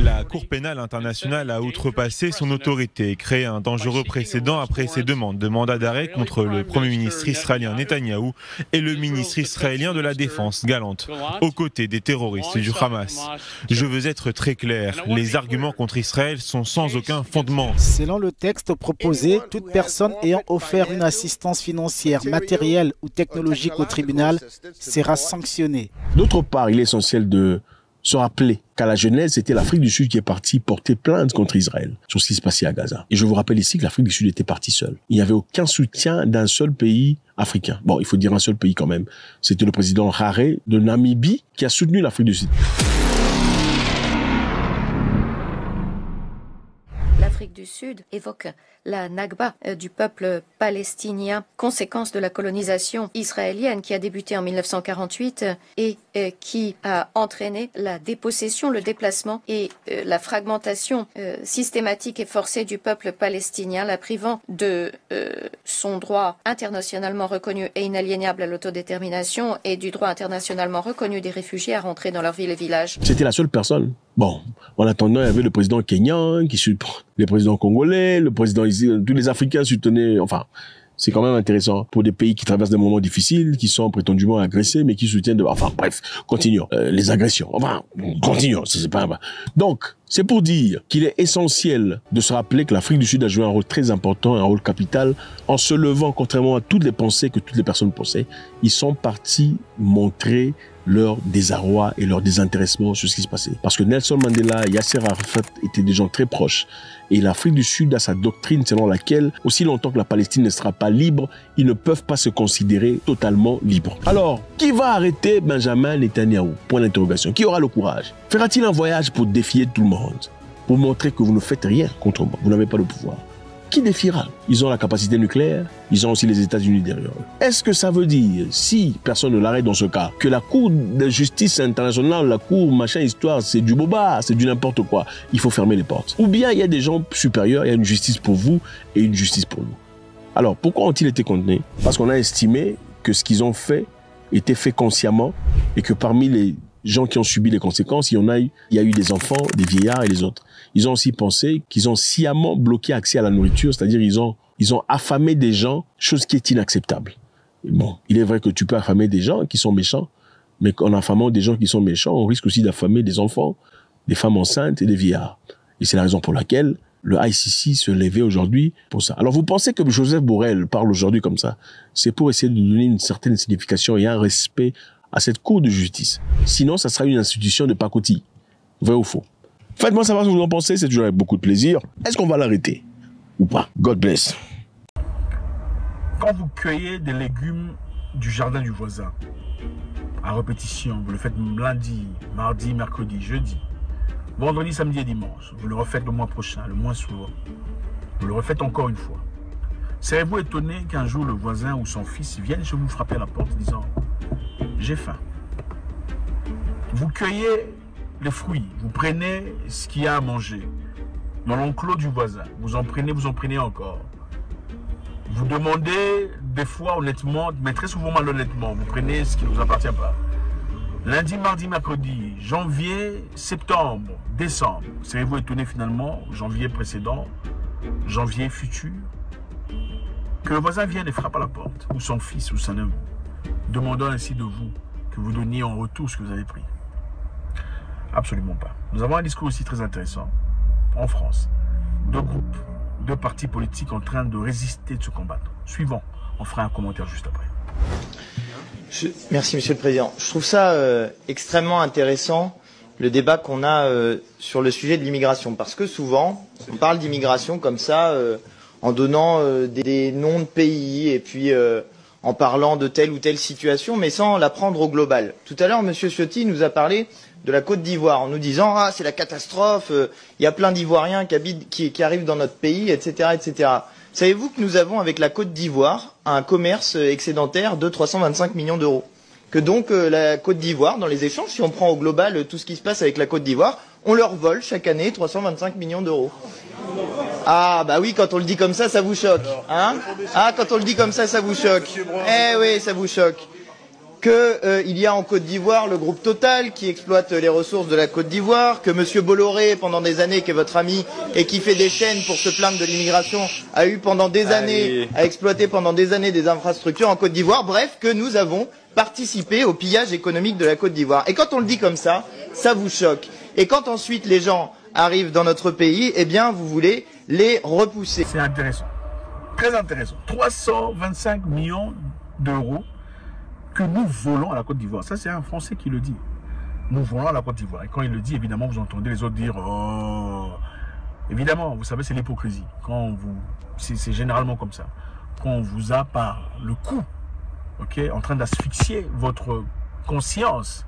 La Cour pénale internationale a outrepassé son autorité et créé un dangereux précédent après ses demandes de mandat d'arrêt contre le Premier ministre israélien Netanyahou et le ministre israélien de la Défense, Gallant, aux côtés des terroristes du Hamas. Je veux être très clair, les arguments contre Israël sont sans aucun fondement. Selon le texte proposé, toute personne ayant offert une assistance financière, matérielle ou technologique au tribunal sera sanctionnée. D'autre part, il est essentiel de se rappeler qu'à la Genèse, c'était l'Afrique du Sud qui est partie porter plainte contre Israël sur ce qui se passait à Gaza. Et je vous rappelle ici que l'Afrique du Sud était partie seule. Il n'y avait aucun soutien d'un seul pays africain. Bon, il faut dire un seul pays quand même. C'était le président Harare de Namibie qui a soutenu l'Afrique du Sud. L'Afrique du Sud évoque la Nakba du peuple palestinien, conséquence de la colonisation israélienne qui a débuté en 1948 et qui a entraîné la dépossession, le déplacement et la fragmentation systématique et forcée du peuple palestinien, la privant de son droit internationalement reconnu et inaliénable à l'autodétermination et du droit internationalement reconnu des réfugiés à rentrer dans leurs villes et villages. C'était la seule personne. Bon, en attendant, il y avait le président kenyan, le président congolais, le président tous les Africains soutenaient, enfin, c'est quand même intéressant pour des pays qui traversent des moments difficiles, qui sont prétendument agressés, mais qui soutiennent enfin, bref, continuons. Les agressions. Enfin, continuons. C'est pas, donc, c'est pour dire qu'il est essentiel de se rappeler que l'Afrique du Sud a joué un rôle très important, un rôle capital, en se levant, contrairement à toutes les pensées que toutes les personnes pensaient, ils sont partis montrer leur désarroi et leur désintéressement sur ce qui se passait. Parce que Nelson Mandela et Yasser Arafat étaient des gens très proches. Et l'Afrique du Sud a sa doctrine selon laquelle, aussi longtemps que la Palestine ne sera pas libre, ils ne peuvent pas se considérer totalement libres. Alors, qui va arrêter Benjamin Netanyahou? Point d'interrogation. Qui aura le courage? Fera-t-il un voyage pour défier tout le monde? Pour montrer que vous ne faites rien contre moi? Vous n'avez pas le pouvoir. Qui défiera? Ils ont la capacité nucléaire, ils ont aussi les États-Unis derrière eux. Est-ce que ça veut dire, si personne ne l'arrête dans ce cas, que la Cour de justice internationale, la Cour machin histoire, c'est du boba, c'est du n'importe quoi, il faut fermer les portes? Ou bien il y a des gens supérieurs, il y a une justice pour vous et une justice pour nous? Alors, pourquoi ont-ils été condamnés? Parce qu'on a estimé que ce qu'ils ont fait était fait consciemment et que parmi les gens qui ont subi les conséquences, il y a eu des enfants, des vieillards et les autres. Ils ont aussi pensé qu'ils ont sciemment bloqué accès à la nourriture, c'est-à-dire ils ont affamé des gens, chose qui est inacceptable. Et bon, il est vrai que tu peux affamer des gens qui sont méchants, mais qu'en affamant des gens qui sont méchants, on risque aussi d'affamer des enfants, des femmes enceintes et des vieillards. Et c'est la raison pour laquelle le ICC se levait aujourd'hui pour ça. Alors vous pensez que Joseph Borrell parle aujourd'hui comme ça, c'est pour essayer de donner une certaine signification et un respect à cette Cour de justice. Sinon, ça sera une institution de pacotille. Vrai ou faux? Faites-moi savoir ce que vous en pensez, c'est toujours avec beaucoup de plaisir. Est-ce qu'on va l'arrêter ou pas? God bless. Quand vous cueillez des légumes du jardin du voisin, à répétition, vous le faites lundi, mardi, mercredi, jeudi, vendredi, samedi et dimanche, vous le refaites le mois prochain, le mois suivant, vous le refaites encore une fois. Serez-vous étonné qu'un jour le voisin ou son fils vienne chez vous frapper à la porte disant « J'ai faim ». Vous cueillez les fruits, vous prenez ce qu'il y a à manger dans l'enclos du voisin, vous en prenez encore. Vous demandez des fois honnêtement, mais très souvent malhonnêtement, vous prenez ce qui ne vous appartient pas. Lundi, mardi, mercredi, janvier, septembre, décembre, serez-vous étonné finalement, janvier précédent, janvier futur, que le voisin vienne et frappe à la porte, ou son fils, ou son neveu, demandant ainsi de vous que vous donniez en retour ce que vous avez pris? Absolument pas. Nous avons un discours aussi très intéressant en France. Deux groupes, deux partis politiques en train de résister, de se combattre. Suivant, on fera un commentaire juste après. Merci Monsieur le Président. Je trouve ça extrêmement intéressant, le débat qu'on a sur le sujet de l'immigration. Parce que souvent, on parle d'immigration comme ça, en donnant des noms de pays et puis en parlant de telle ou telle situation, mais sans la prendre au global. Tout à l'heure, Monsieur Ciotti nous a parlé de la Côte d'Ivoire en nous disant « Ah, c'est la catastrophe, il y a plein d'Ivoiriens qui arrivent dans notre pays, etc. etc. » Savez-vous que nous avons avec la Côte d'Ivoire un commerce excédentaire de 325 millions d'euros? Que donc la Côte d'Ivoire, dans les échanges, si on prend au global tout ce qui se passe avec la Côte d'Ivoire, on leur vole chaque année 325 millions d'euros. Ah bah oui, quand on le dit comme ça vous choque. Hein? Ah, quand on le dit comme ça vous choque. Eh oui, ça vous choque. Il y a en Côte d'Ivoire le groupe Total qui exploite les ressources de la Côte d'Ivoire, que Monsieur Bolloré, pendant des années, qui est votre ami, et qui fait des chaînes pour se plaindre de l'immigration, a eu pendant des années, a exploité pendant des années des infrastructures en Côte d'Ivoire. Bref, que nous avons participé au pillage économique de la Côte d'Ivoire. Et quand on le dit comme ça vous choque. Et quand ensuite les gens arrivent dans notre pays, eh bien vous voulez les repousser. C'est intéressant, très intéressant. 325 millions d'euros que nous volons à la Côte d'Ivoire. Ça, c'est un Français qui le dit. Nous volons à la Côte d'Ivoire. Et quand il le dit, évidemment, vous entendez les autres dire « Oh !» Évidemment, vous savez, c'est l'hypocrisie. C'est généralement comme ça. Quand on vous a par le cou, en train d'asphyxier votre conscience,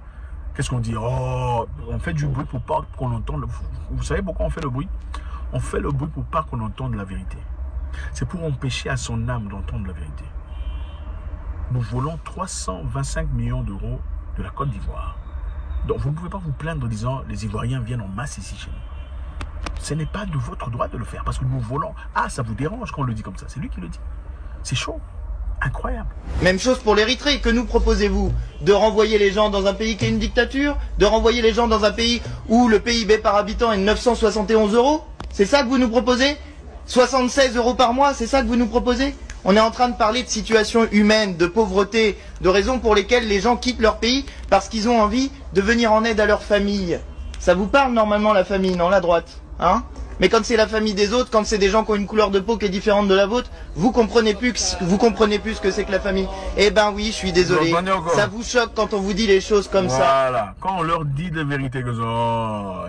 qu'est-ce qu'on dit? Oh, on fait du bruit pour pas qu'on entende. Vous savez pourquoi on fait le bruit? On fait le bruit pour pas qu'on entende la vérité. C'est pour empêcher à son âme d'entendre la vérité. Nous volons 325 millions d'euros de la Côte d'Ivoire. Donc vous ne pouvez pas vous plaindre en disant les Ivoiriens viennent en masse ici chez nous. Ce n'est pas de votre droit de le faire parce que nous volons. Ah, ça vous dérange quand on le dit comme ça. C'est lui qui le dit. C'est chaud. Incroyable. Même chose pour l'Érythrée. Que nous proposez-vous? De renvoyer les gens dans un pays qui est une dictature? De renvoyer les gens dans un pays où le PIB par habitant est de 971 €? C'est ça que vous nous proposez? 76 € par mois, c'est ça que vous nous proposez? On est en train de parler de situation humaine, de pauvreté, de raisons pour lesquelles les gens quittent leur pays parce qu'ils ont envie de venir en aide à leur famille. Ça vous parle normalement la famille, non, la droite, hein? Mais quand c'est la famille des autres, quand c'est des gens qui ont une couleur de peau qui est différente de la vôtre, vous comprenez plus ce que c'est que la famille. Eh ben oui, je suis désolé. Ça vous choque quand on vous dit les choses comme ça. Voilà. Quand on leur dit de vérité,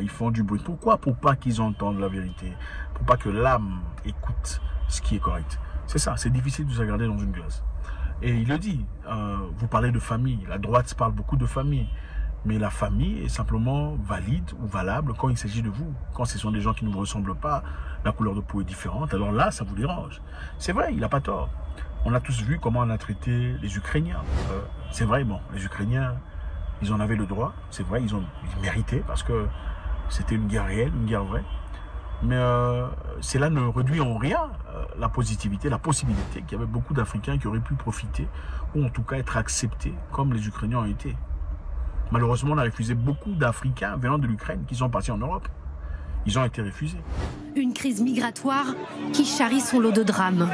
ils font du bruit. Pourquoi? Pour pas qu'ils entendent la vérité. Pour pas que l'âme écoute ce qui est correct. C'est ça, c'est difficile de se regarder dans une glace. Et il le dit, vous parlez de famille, la droite parle beaucoup de famille, mais la famille est simplement valide ou valable quand il s'agit de vous. Quand ce sont des gens qui ne vous ressemblent pas, la couleur de peau est différente, alors là, ça vous dérange. C'est vrai, il n'a pas tort. On a tous vu comment on a traité les Ukrainiens. C'est vrai, bon, les Ukrainiens, ils en avaient le droit, c'est vrai, ils méritaient, parce que c'était une guerre réelle, une guerre vraie. Mais cela ne réduit en rien la positivité, la possibilité qu'il y avait beaucoup d'Africains qui auraient pu profiter, ou en tout cas être acceptés, comme les Ukrainiens ont été. Malheureusement, on a refusé beaucoup d'Africains venant de l'Ukraine qui sont partis en Europe. Ils ont été refusés. Une crise migratoire qui charrie son lot de drames.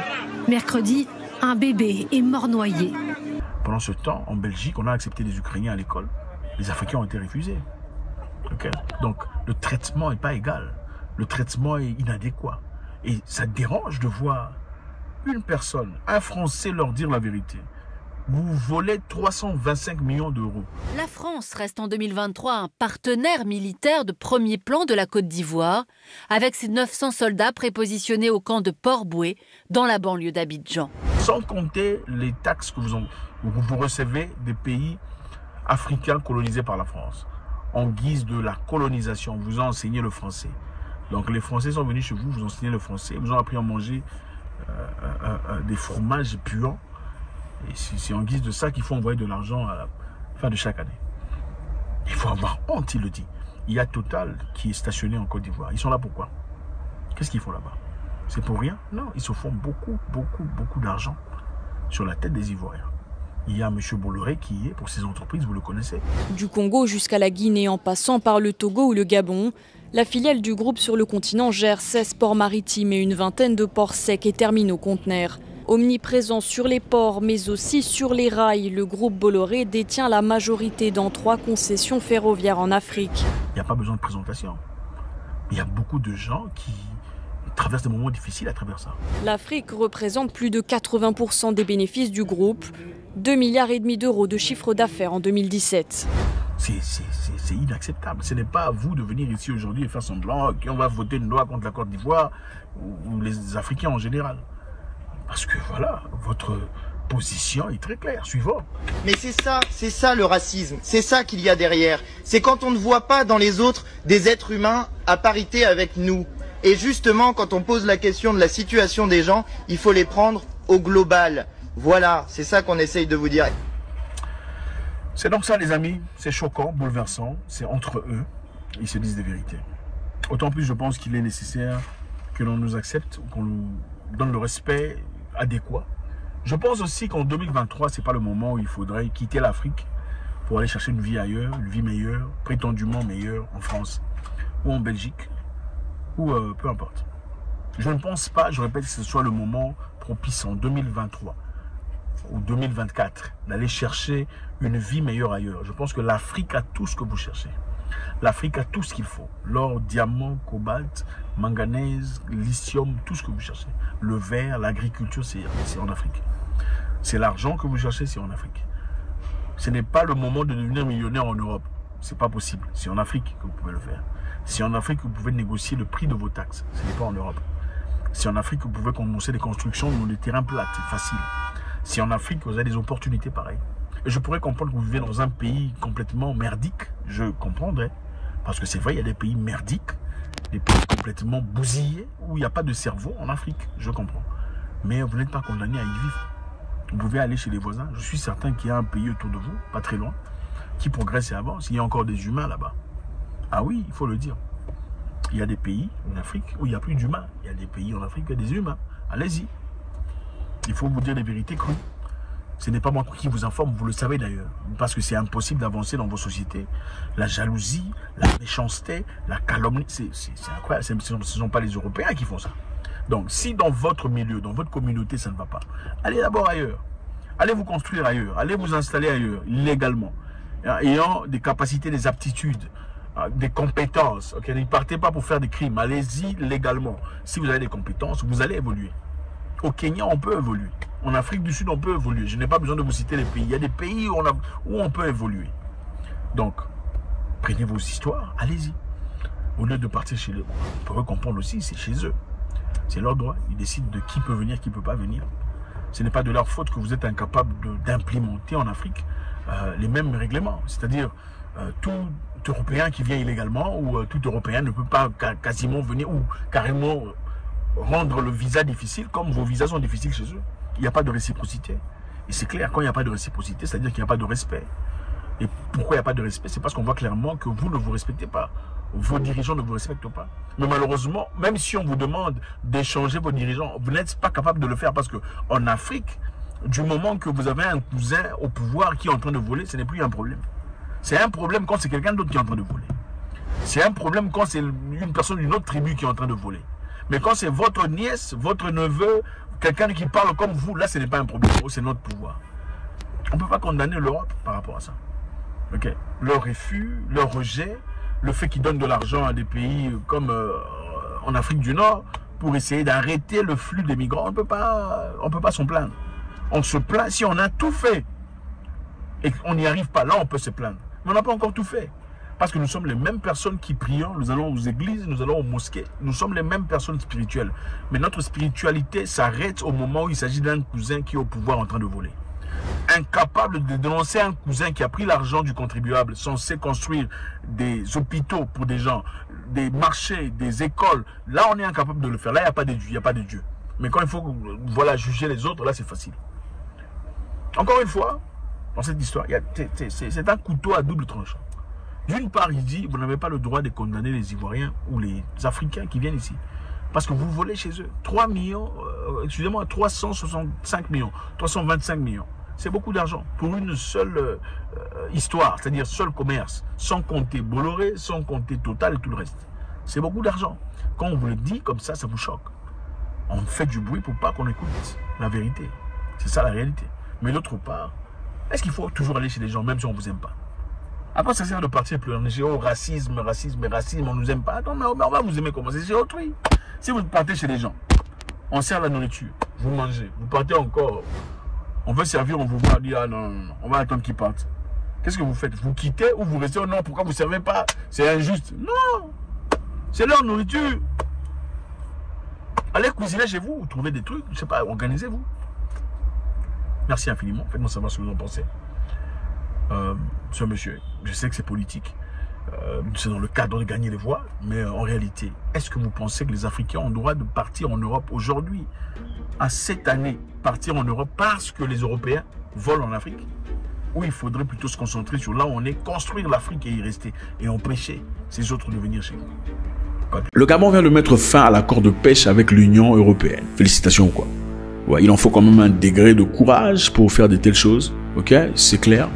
Mercredi, un bébé est mort noyé. Pendant ce temps, en Belgique, on a accepté les Ukrainiens à l'école. Les Africains ont été refusés. Donc, le traitement n'est pas égal. Le traitement est inadéquat. Et ça dérange de voir une personne, un Français, leur dire la vérité. Vous volez 325 millions d'euros. La France reste en 2023 un partenaire militaire de premier plan de la Côte d'Ivoire, avec ses 900 soldats prépositionnés au camp de Port-Bouët, dans la banlieue d'Abidjan. Sans compter les taxes que vous recevez des pays africains colonisés par la France. En guise de la colonisation, on vous a enseigné le français. Donc les Français sont venus chez vous, vous enseignez le français, vous ont appris à manger des fromages puants. Et c'est en guise de ça qu'il faut envoyer de l'argent à la fin de chaque année. Il faut avoir honte, il le dit. Il y a Total qui est stationné en Côte d'Ivoire. Ils sont là pourquoi? Qu'est-ce qu'ils font là-bas? C'est pour rien? Non, ils se font beaucoup d'argent sur la tête des Ivoiriens. Il y a M. Bolloré qui y est pour ces entreprises, vous le connaissez. Du Congo jusqu'à la Guinée, en passant par le Togo ou le Gabon, la filiale du groupe sur le continent gère 16 ports maritimes et une vingtaine de ports secs et terminaux conteneurs. Omniprésent sur les ports, mais aussi sur les rails, le groupe Bolloré détient la majorité dans 3 concessions ferroviaires en Afrique. Il n'y a pas besoin de présentation. Il y a beaucoup de gens qui traversent des moments difficiles à travers ça. L'Afrique représente plus de 80% des bénéfices du groupe, 2,5 milliards d'euros de chiffre d'affaires en 2017. C'est inacceptable. Ce n'est pas à vous de venir ici aujourd'hui et faire semblant qu'on va voter une loi contre la Côte d'Ivoire ou les Africains en général. Parce que voilà, votre position est très claire, suivant. Mais c'est ça le racisme, c'est ça qu'il y a derrière. C'est quand on ne voit pas dans les autres des êtres humains à parité avec nous. Et justement, quand on pose la question de la situation des gens, il faut les prendre au global. Voilà, c'est ça qu'on essaye de vous dire. C'est donc ça, les amis. C'est choquant, bouleversant. C'est entre eux. Ils se disent des vérités. Autant plus, je pense qu'il est nécessaire que l'on nous accepte, qu'on nous donne le respect adéquat. Je pense aussi qu'en 2023, ce n'est pas le moment où il faudrait quitter l'Afrique pour aller chercher une vie ailleurs, une vie meilleure, prétendument meilleure en France ou en Belgique, ou peu importe. Je ne pense pas, je répète, que ce soit le moment propice en 2023 ou 2024 d'aller chercher une vie meilleure ailleurs. Je pense que l'Afrique a tout ce que vous cherchez. L'Afrique a tout ce qu'il faut. L'or, diamant, cobalt, manganèse, lithium, tout ce que vous cherchez. Le verre, l'agriculture, c'est en Afrique. C'est l'argent que vous cherchez, c'est en Afrique. Ce n'est pas le moment de devenir millionnaire en Europe. C'est pas possible. C'est en Afrique que vous pouvez le faire. C'est en Afrique que vous pouvez négocier le prix de vos taxes. Ce n'est pas en Europe. C'est en Afrique que vous pouvez commencer des constructions dans des terrains plats. C'est facile. C'est en Afrique que vous avez des opportunités pareilles. Et je pourrais comprendre que vous vivez dans un pays complètement merdique. Je comprendrais. Parce que c'est vrai, il y a des pays merdiques, des pays complètement bousillés, où il n'y a pas de cerveau en Afrique. Je comprends. Mais vous n'êtes pas condamné à y vivre. Vous pouvez aller chez les voisins. Je suis certain qu'il y a un pays autour de vous, pas très loin, qui progresse et avance. Il y a encore des humains là-bas. Ah oui, il faut le dire. Il y a des pays en Afrique où il n'y a plus d'humains. Il y a des pays en Afrique où il y a des humains. Allez-y. Il faut vous dire les vérités crues. Ce n'est pas moi qui vous informe, vous le savez d'ailleurs. Parce que c'est impossible d'avancer dans vos sociétés. La jalousie, la méchanceté, la calomnie, c'est incroyable. Ce ne sont pas les Européens qui font ça. Donc, si dans votre milieu, dans votre communauté, ça ne va pas, allez d'abord ailleurs. Allez vous construire ailleurs. Allez vous installer ailleurs, légalement. Ayant des capacités, des aptitudes, des compétences. Okay? Ne partez pas pour faire des crimes. Allez-y légalement. Si vous avez des compétences, vous allez évoluer. Au Kenya, on peut évoluer. En Afrique du Sud, on peut évoluer. Je n'ai pas besoin de vous citer les pays. Il y a des pays où on peut évoluer. Donc, prenez vos histoires, allez-y. Au lieu de partir chez eux, on peut comprendre aussi, c'est chez eux. C'est leur droit. Ils décident de qui peut venir, qui ne peut pas venir. Ce n'est pas de leur faute que vous êtes incapable d'implémenter en Afrique les mêmes règlements. C'est-à-dire, tout Européen qui vient illégalement ou tout Européen ne peut pas quasiment venir ou carrément rendre le visa difficile comme vos visas sont difficiles chez eux. Il n'y a pas de réciprocité. Et c'est clair, quand il n'y a pas de réciprocité, c'est-à-dire qu'il n'y a pas de respect. Et pourquoi il n'y a pas de respect? C'est parce qu'on voit clairement que vous ne vous respectez pas. Vos dirigeants ne vous respectent pas. Mais malheureusement, même si on vous demande d'échanger vos dirigeants, vous n'êtes pas capable de le faire parce qu'en Afrique, du moment que vous avez un cousin au pouvoir qui est en train de voler, ce n'est plus un problème. C'est un problème quand c'est quelqu'un d'autre qui est en train de voler. C'est un problème quand c'est une personne d'une autre tribu qui est en train de voler. Mais quand c'est votre nièce, votre neveu, quelqu'un qui parle comme vous, là, ce n'est pas un problème. C'est notre pouvoir. On ne peut pas condamner l'Europe par rapport à ça. Okay. Leur refus, leur rejet, le fait qu'ils donnent de l'argent à des pays comme en Afrique du Nord pour essayer d'arrêter le flux des migrants, on ne peut pas s'en plaindre. On se plaint si on a tout fait et qu'on n'y arrive pas. Là, on peut se plaindre. Mais on n'a pas encore tout fait. Parce que nous sommes les mêmes personnes qui prions, nous allons aux églises, nous allons aux mosquées. Nous sommes les mêmes personnes spirituelles. Mais notre spiritualité s'arrête au moment où il s'agit d'un cousin qui est au pouvoir en train de voler. Incapable de dénoncer un cousin qui a pris l'argent du contribuable, censé construire des hôpitaux pour des gens, des marchés, des écoles. Là, on est incapable de le faire. Là, il n'y a pas de Dieu. Il n'y a pas de Dieu. Mais quand il faut juger les autres, là, c'est facile. Encore une fois, dans cette histoire, c'est un couteau à double tranchant. D'une part, il dit, vous n'avez pas le droit de condamner les Ivoiriens ou les Africains qui viennent ici. Parce que vous volez chez eux. 365 millions, 325 millions. C'est beaucoup d'argent pour une seule histoire, c'est-à-dire seul commerce, sans compter Bolloré, sans compter Total et tout le reste. C'est beaucoup d'argent. Quand on vous le dit comme ça, ça vous choque. On fait du bruit pour pas qu'on écoute la vérité. C'est ça la réalité. Mais d'autre part, est-ce qu'il faut toujours aller chez les gens, même si on ne vous aime pas? Après, ça sert de partir plus. On dit, oh, racisme, on ne nous aime pas. Attends, mais on va vous aimer comment? C'est chez autrui. Si vous partez chez les gens, on sert la nourriture, vous mangez, vous partez encore, on veut servir, on vous voit, on dit, ah non, on va attendre qu'ils partent. Qu'est-ce que vous faites? Vous quittez ou vous restez? Oh non, pourquoi vous ne servez pas? C'est injuste. Non, c'est leur nourriture. Allez cuisiner chez vous, trouvez des trucs, je ne sais pas, organisez-vous. Merci infiniment, faites-moi savoir ce que vous en pensez. Ce monsieur, je sais que c'est politique, c'est dans le cadre de gagner les voix, mais en réalité, est-ce que vous pensez que les Africains ont le droit de partir en Europe aujourd'hui, à cette année, partir en Europe parce que les Européens volent en Afrique? Ou il faudrait plutôt se concentrer sur là où on est, construire l'Afrique et y rester, et empêcher ces autres de venir chez nous? Le Gabon vient de mettre fin à l'accord de pêche avec l'Union européenne. Félicitations ou quoi? Ouais, il en faut quand même un degré de courage pour faire de telles choses, ok? C'est clair.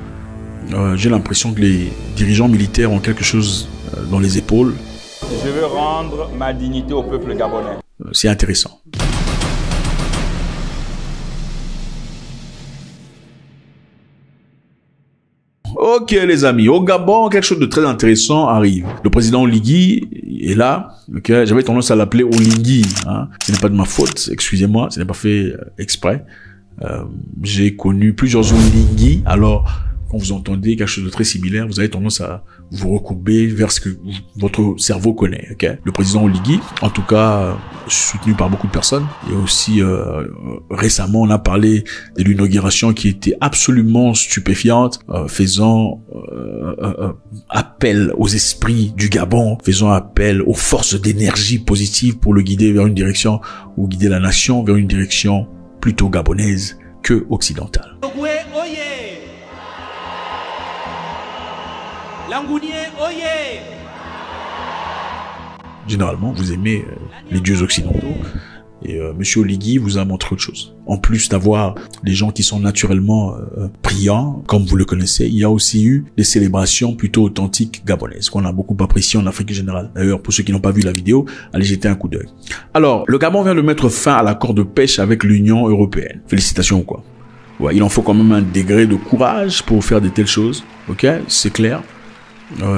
J'ai l'impression que les dirigeants militaires ont quelque chose dans les épaules. Je veux rendre ma dignité au peuple gabonais. C'est intéressant. Ok les amis, au Gabon, quelque chose de très intéressant arrive. Le président Oligui est là. Okay. J'avais tendance à l'appeler Oligui. Hein. Ce n'est pas de ma faute, excusez-moi, ce n'est pas fait exprès. J'ai connu plusieurs Oligui, alors quand vous entendez quelque chose de très similaire, vous avez tendance à vous recourber vers ce que votre cerveau connaît. Okay. Le président Oligui, en tout cas, soutenu par beaucoup de personnes. Et aussi, récemment, on a parlé de l'inauguration qui était absolument stupéfiante, faisant appel aux esprits du Gabon, faisant appel aux forces d'énergie positive pour le guider vers une direction, ou guider la nation vers une direction plutôt gabonaise que occidentale. Généralement, vous aimez les dieux occidentaux et Monsieur Oligui vous a montré autre chose. En plus d'avoir des gens qui sont naturellement priants, comme vous le connaissez, il y a aussi eu des célébrations plutôt authentiques gabonaises qu'on a beaucoup appréciées en Afrique générale. D'ailleurs, pour ceux qui n'ont pas vu la vidéo, allez jeter un coup d'œil. Alors, le Gabon vient de mettre fin à l'accord de pêche avec l'Union européenne. Félicitations ou quoi? Ouais, il en faut quand même un degré de courage pour faire de telles choses. Ok, c'est clair.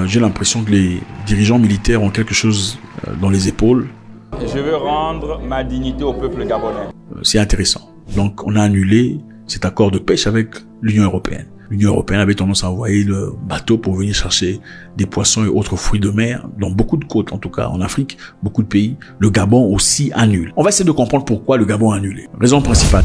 J'ai l'impression que les dirigeants militaires ont quelque chose dans les épaules. Je veux rendre ma dignité au peuple gabonais. C'est intéressant. Donc, on a annulé cet accord de pêche avec l'Union européenne. L'Union européenne avait tendance à envoyer le bateau pour venir chercher des poissons et autres fruits de mer dans beaucoup de côtes, en tout cas en Afrique, beaucoup de pays. Le Gabon aussi annule. On va essayer de comprendre pourquoi le Gabon a annulé. Raison principale.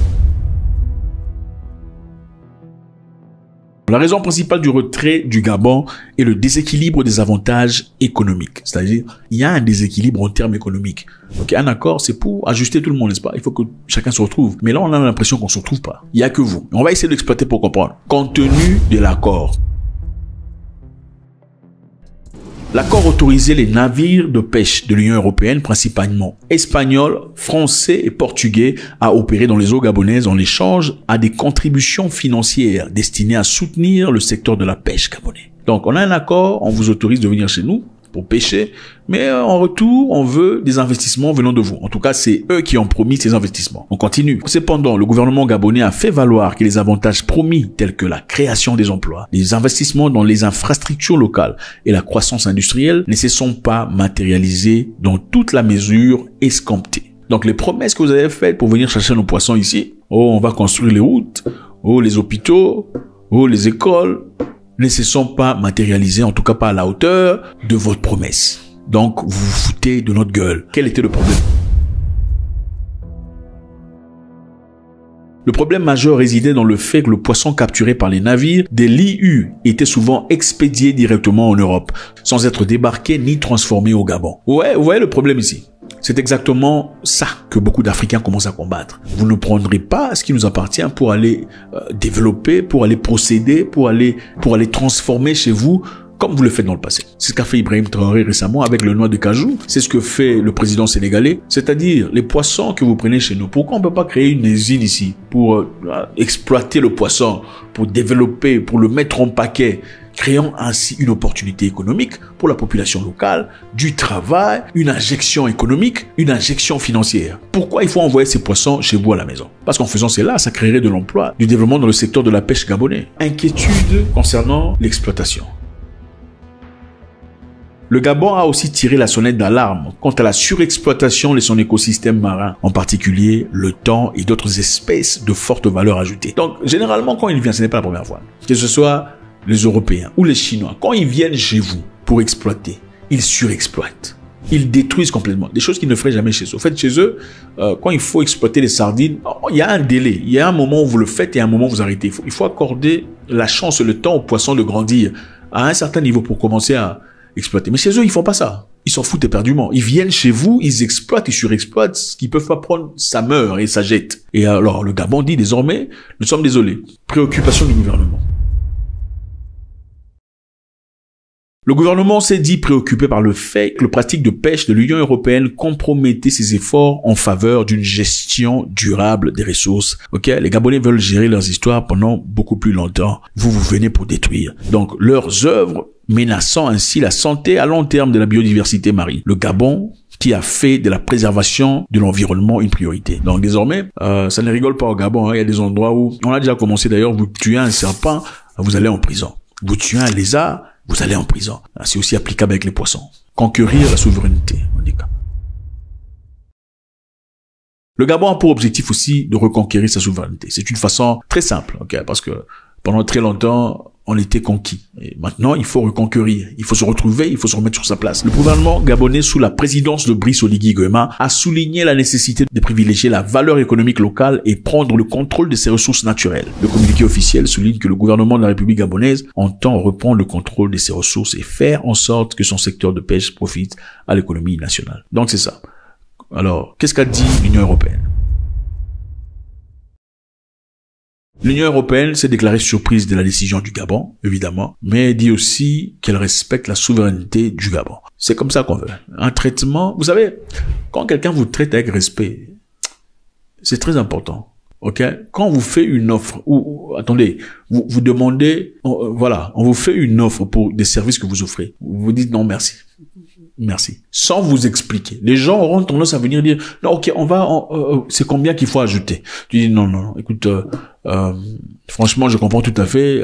La raison principale du retrait du Gabon est le déséquilibre des avantages économiques. C'est-à-dire, il y a un déséquilibre en termes économiques. Donc, un accord, c'est pour ajuster tout le monde, n'est-ce pas? Il faut que chacun se retrouve. Mais là, on a l'impression qu'on se retrouve pas. Il y a que vous. On va essayer d'exploiter pour comprendre. Compte tenu de l'accord. L'accord autorisait les navires de pêche de l'Union européenne, principalement espagnols, français et portugais, à opérer dans les eaux gabonaises en échange à des contributions financières destinées à soutenir le secteur de la pêche gabonais. Donc, on a un accord, on vous autorise de venir chez nous pour pêcher, mais en retour, on veut des investissements venant de vous. En tout cas, c'est eux qui ont promis ces investissements. On continue. Cependant, le gouvernement gabonais a fait valoir que les avantages promis, tels que la création des emplois, les investissements dans les infrastructures locales et la croissance industrielle, ne se sont pas matérialisés dans toute la mesure escomptée. Donc, les promesses que vous avez faites pour venir chercher nos poissons ici, oh, on va construire les routes, oh, les hôpitaux, oh, les écoles, ne se sont pas matérialisés, en tout cas pas à la hauteur de votre promesse. Donc, vous vous foutez de notre gueule. Quel était le problème? Le problème majeur résidait dans le fait que le poisson capturé par les navires des l'IU était souvent expédié directement en Europe, sans être débarqué ni transformé au Gabon. Ouais, vous voyez le problème ici? C'est exactement ça que beaucoup d'Africains commencent à combattre. Vous ne prendrez pas ce qui nous appartient pour aller développer, pour aller procéder, pour aller transformer chez vous comme vous le faites dans le passé. C'est ce qu'a fait Ibrahim Traoré récemment avec le noix de cajou. C'est ce que fait le président sénégalais. C'est-à-dire les poissons que vous prenez chez nous. Pourquoi on ne peut pas créer une usine ici pour exploiter le poisson, pour développer, pour le mettre en paquet, créant ainsi une opportunité économique pour la population locale, du travail, une injection économique, une injection financière. Pourquoi il faut envoyer ces poissons chez vous à la maison? Parce qu'en faisant cela, ça créerait de l'emploi, du développement dans le secteur de la pêche gabonais. Inquiétude concernant l'exploitation. Le Gabon a aussi tiré la sonnette d'alarme quant à la surexploitation de son écosystème marin, en particulier le thon et d'autres espèces de forte valeur ajoutée. Donc, généralement, quand il vient, ce n'est pas la première fois, que ce soit les Européens ou les Chinois, quand ils viennent chez vous pour exploiter, ils surexploitent. Ils détruisent complètement. Des choses qu'ils ne feraient jamais chez eux. En fait, chez eux, quand il faut exploiter les sardines, il y a un délai. Il y a un moment où vous le faites et un moment où vous arrêtez. Il faut accorder la chance, le temps aux poissons de grandir à un certain niveau pour commencer à exploiter. Mais chez eux, ils font pas ça. Ils s'en foutent éperdument. Ils viennent chez vous, ils exploitent, ils surexploitent. Ce qu'ils peuvent pas prendre, ça meurt et ça jette. Et alors, le Gabon dit désormais, nous sommes désolés. Préoccupation du gouvernement. Le gouvernement s'est dit préoccupé par le fait que la pratique de pêche de l'Union européenne compromettait ses efforts en faveur d'une gestion durable des ressources. Ok, les Gabonais veulent gérer leurs histoires pendant beaucoup plus longtemps. Vous venez pour détruire. Donc, leurs œuvres menaçant ainsi la santé à long terme de la biodiversité marine. Le Gabon qui a fait de la préservation de l'environnement une priorité. Donc désormais, ça ne rigole pas au Gabon. Hein. Il y a des endroits où, on a déjà commencé d'ailleurs, vous tuez un serpent, vous allez en prison. Vous tuez un lézard, vous allez en prison. C'est aussi applicable avec les poissons. Conquérir la souveraineté, on dit. Le Gabon a pour objectif aussi de reconquérir sa souveraineté. C'est une façon très simple, ok, parce que pendant très longtemps, on était conquis. Et maintenant, il faut reconquérir. Il faut se retrouver, il faut se remettre sur sa place. Le gouvernement gabonais, sous la présidence de Brice Oligui Nguema, a souligné la nécessité de privilégier la valeur économique locale et prendre le contrôle de ses ressources naturelles. Le communiqué officiel souligne que le gouvernement de la République gabonaise entend reprendre le contrôle de ses ressources et faire en sorte que son secteur de pêche profite à l'économie nationale. Donc c'est ça. Alors, qu'est-ce qu'a dit l'Union européenne? L'Union européenne s'est déclarée surprise de la décision du Gabon, évidemment, mais dit aussi qu'elle respecte la souveraineté du Gabon. C'est comme ça qu'on veut. Un traitement, vous savez, quand quelqu'un vous traite avec respect, c'est très important. Ok? Quand on vous fait une offre, ou attendez, vous demandez, voilà, on vous fait une offre pour des services que vous offrez. Vous dites non merci. Merci. Sans vous expliquer. Les gens auront tendance à venir dire, non, ok, c'est combien qu'il faut ajouter? Tu dis, non, écoute, franchement, je comprends tout à fait,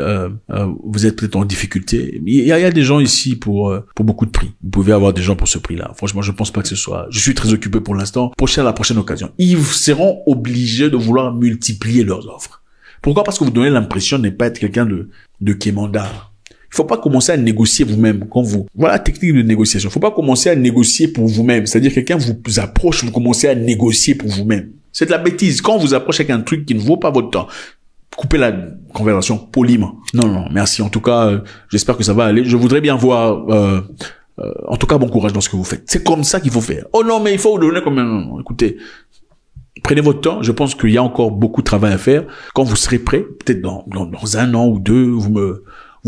vous êtes peut-être en difficulté. Il y a des gens ici pour beaucoup de prix. Vous pouvez avoir des gens pour ce prix-là. Franchement, je pense pas que ce soit, je suis très occupé pour l'instant. À la prochaine occasion. Ils seront obligés de vouloir multiplier leurs offres. Pourquoi? Parce que vous donnez l'impression de ne pas être quelqu'un de quémandard. Il faut pas commencer à négocier vous-même quand vous... Voilà la technique de négociation. Il faut pas commencer à négocier pour vous-même. C'est-à-dire quelqu'un vous approche, vous commencez à négocier pour vous-même. C'est de la bêtise. Quand on vous approche avec un truc qui ne vaut pas votre temps, coupez la conversation poliment. Non, merci. En tout cas, j'espère que ça va aller. Je voudrais bien voir... en tout cas, bon courage dans ce que vous faites. C'est comme ça qu'il faut faire. Oh non, mais il faut vous donner comme... Non, écoutez... Prenez votre temps. Je pense qu'il y a encore beaucoup de travail à faire. Quand vous serez prêt, peut-être dans 1 an ou 2, vous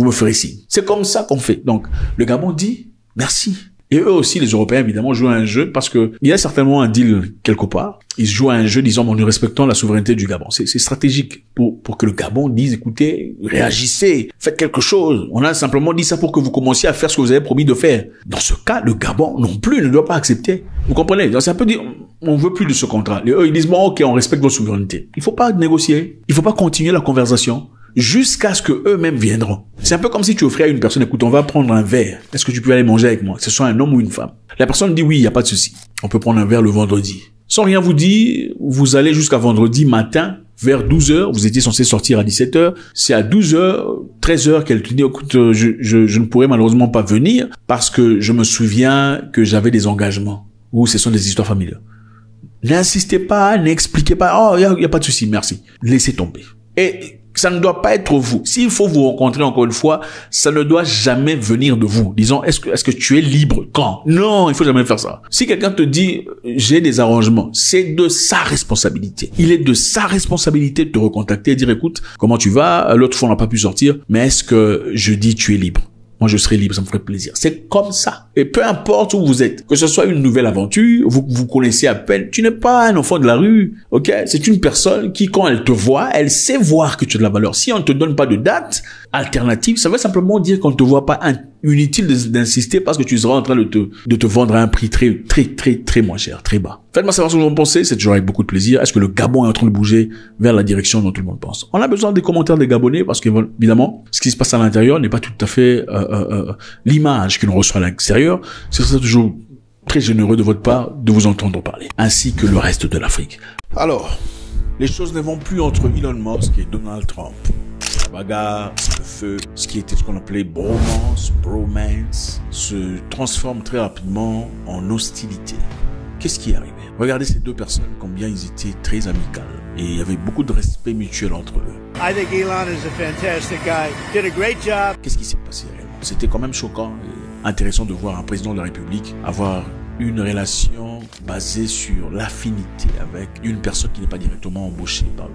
me ferez signe. C'est comme ça qu'on fait. Donc, le Gabon dit merci. Et eux aussi, les Européens, évidemment, jouent à un jeu parce que il y a certainement un deal quelque part. Ils jouent à un jeu, disons, en respectant la souveraineté du Gabon. C'est stratégique pour que le Gabon dise, écoutez, réagissez, faites quelque chose. On a simplement dit ça pour que vous commenciez à faire ce que vous avez promis de faire. Dans ce cas, le Gabon non plus ne doit pas accepter. Vous comprenez? Donc, c'est un peu dire, on veut plus de ce contrat. Et eux, ils disent, bon, ok, on respecte votre souveraineté. Il faut pas négocier. Il faut pas continuer la conversation jusqu'à ce que eux-mêmes viendront. C'est un peu comme si tu offrais à une personne, écoute, on va prendre un verre. Est-ce que tu peux aller manger avec moi? Que ce soit un homme ou une femme. La personne dit oui, il n'y a pas de souci. On peut prendre un verre le vendredi. Sans rien vous dire, vous allez jusqu'à vendredi matin, vers 12h. Vous étiez censé sortir à 17h. C'est à 12h, 13h qu'elle te dit, écoute, je ne pourrais malheureusement pas venir parce que je me souviens que j'avais des engagements ou ce sont des histoires familiales. N'insistez pas, n'expliquez pas. Oh, il y a pas de souci, merci. Laissez tomber. Et ça ne doit pas être vous. S'il faut vous rencontrer encore une fois, ça ne doit jamais venir de vous. Disons, est-ce que tu es libre quand? Non, il faut jamais faire ça. Si quelqu'un te dit, j'ai des arrangements, c'est de sa responsabilité. Il est de sa responsabilité de te recontacter et dire, écoute, comment tu vas? L'autre fois, on n'a pas pu sortir, mais est-ce que jeudi, tu es libre? Moi, je serai libre, ça me ferait plaisir. C'est comme ça. Et peu importe où vous êtes, que ce soit une nouvelle aventure, vous connaissez à peine, tu n'es pas un enfant de la rue, ok? C'est une personne qui, quand elle te voit, elle sait voir que tu as de la valeur. Si on ne te donne pas de date alternative, ça veut simplement dire qu'on ne te voit pas inutile d'insister parce que tu seras en train de te vendre à un prix très moins cher, très bas. Faites-moi savoir ce que vous en pensez, c'est toujours avec beaucoup de plaisir. Est-ce que le Gabon est en train de bouger vers la direction dont tout le monde pense? On a besoin des commentaires des Gabonais parce que, évidemment, ce qui se passe à l'intérieur n'est pas tout à fait l'image que l'on reçoit à l'extérieur. Ce serait toujours très généreux de votre part de vous entendre parler, ainsi que le reste de l'Afrique. Alors, les choses ne vont plus entre Elon Musk et Donald Trump. La bagarre, le feu, ce qui était ce qu'on appelait bromance, se transforme très rapidement en hostilité. Qu'est-ce qui est arrivé? Regardez ces deux personnes, combien ils étaient très amicales. Et il y avait beaucoup de respect mutuel entre eux. I think Elon is a fantastic guy. Did a great job. Qu'est-ce qui s'est passé réellement? C'était quand même choquant. intéressant de voir un président de la République avoir une relation basée sur l'affinité avec une personne qui n'est pas directement embauchée par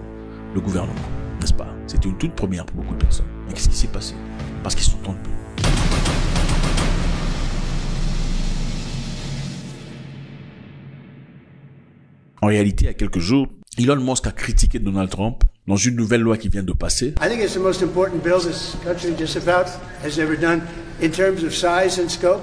le gouvernement, n'est-ce pas? C'était une toute première pour beaucoup de personnes. Mais qu'est-ce qui s'est passé? Parce qu'ils s'entendent plus. En réalité, il y a quelques jours, Elon Musk a critiqué Donald Trump dans une nouvelle loi qui vient de passer. I think it's the most important bill this country just about has ever done in terms of size and scope.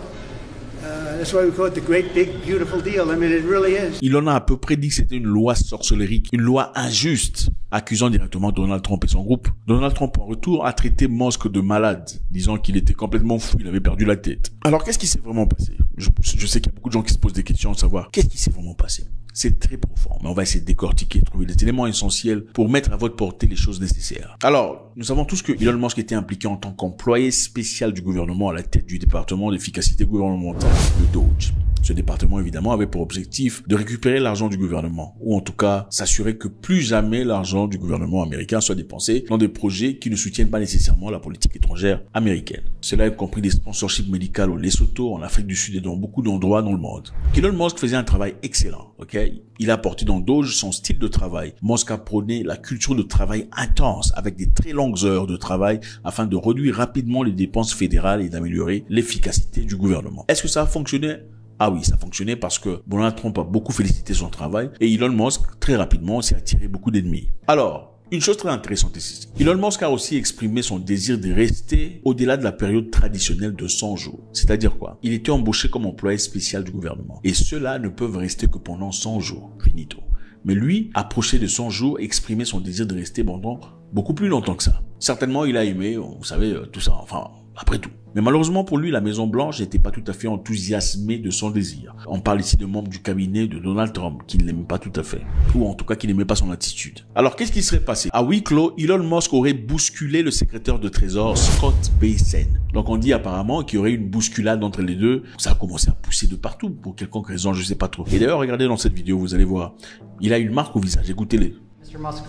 That's why we call it the great big beautiful deal. I mean, it really is. Elon a à peu près dit que c'était une loi sorcellerie, une loi injuste, accusant directement Donald Trump et son groupe. Donald Trump, en retour, a traité Musk de malade, disant qu'il était complètement fou, il avait perdu la tête. Alors, qu'est-ce qui s'est vraiment passé? Je sais qu'il y a beaucoup de gens qui se posent des questions à savoir qu'est-ce qui s'est vraiment passé. C'est très profond, mais on va essayer de décortiquer, trouver des éléments essentiels pour mettre à votre portée les choses nécessaires. Alors, nous savons tous que Elon Musk était impliqué en tant qu'employé spécial du gouvernement à la tête du département d'efficacité gouvernementale, le DOGE. Ce département, évidemment, avait pour objectif de récupérer l'argent du gouvernement, ou en tout cas s'assurer que plus jamais l'argent du gouvernement américain soit dépensé dans des projets qui ne soutiennent pas nécessairement la politique étrangère américaine. Cela a compris des sponsorships médicaux au Lesotho, en Afrique du Sud et dans beaucoup d'endroits dans le monde. Elon Musk faisait un travail excellent, ok? Il a apporté dans Doge son style de travail. Musk a prôné la culture de travail intense avec des très longues heures de travail afin de réduire rapidement les dépenses fédérales et d'améliorer l'efficacité du gouvernement. Est-ce que ça a fonctionné? Ah oui, ça fonctionnait parce que Donald Trump a beaucoup félicité son travail et Elon Musk, très rapidement, s'est attiré beaucoup d'ennemis. Alors, une chose très intéressante ici. Elon Musk a aussi exprimé son désir de rester au-delà de la période traditionnelle de 100 jours. C'est-à-dire quoi? Il était embauché comme employé spécial du gouvernement. Et ceux-là ne peuvent rester que pendant 100 jours. Finito. Mais lui, approché de 100 jours, exprimait son désir de rester pendant beaucoup plus longtemps que ça. Certainement, il a aimé, vous savez, tout ça, enfin, après tout. Mais malheureusement pour lui, la Maison-Blanche n'était pas tout à fait enthousiasmée de son désir. On parle ici de membres du cabinet de Donald Trump qui ne l'aiment pas tout à fait. Ou en tout cas qui n'aimaient pas son attitude. Alors qu'est-ce qui serait passé? À huis clos, Elon Musk aurait bousculé le secrétaire de trésor Scott Bessent. Donc on dit apparemment qu'il y aurait une bousculade entre les deux. Ça a commencé à pousser de partout pour quelconque raison, je ne sais pas trop. Et d'ailleurs, regardez dans cette vidéo, vous allez voir. Il a une marque au visage, écoutez-les. Mr. Musk,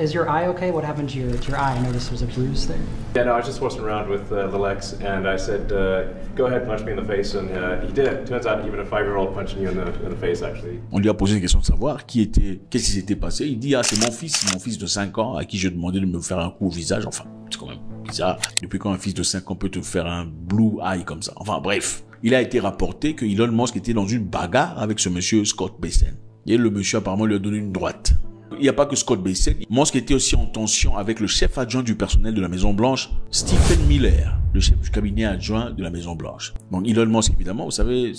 is your eye okay? What happened to your eye? I noticed there's a bruise there. Yeah, no, I was just horsing around with Lex, and I said, go ahead, punch me in the face, and he did. Turns out even a 5-year-old punching you in the face, actually. On lui a posé une question de savoir qu'est-ce qui s'était passé. Il dit, ah, c'est mon fils de 5 ans à qui j'ai demandé de me faire un coup au visage. Enfin, c'est quand même bizarre. Depuis quand un fils de 5 ans peut te faire un blue eye comme ça? Enfin, bref. Il a été rapporté que Elon Musk était dans une bagarre avec ce monsieur Scott Bessent. Et le monsieur apparemment lui a donné une droite. Il n'y a pas que Scott Bessent. Musk était aussi en tension avec le chef adjoint du personnel de la Maison-Blanche, Stephen Miller, le chef du cabinet adjoint de la Maison-Blanche. Donc Elon Musk, évidemment, vous savez,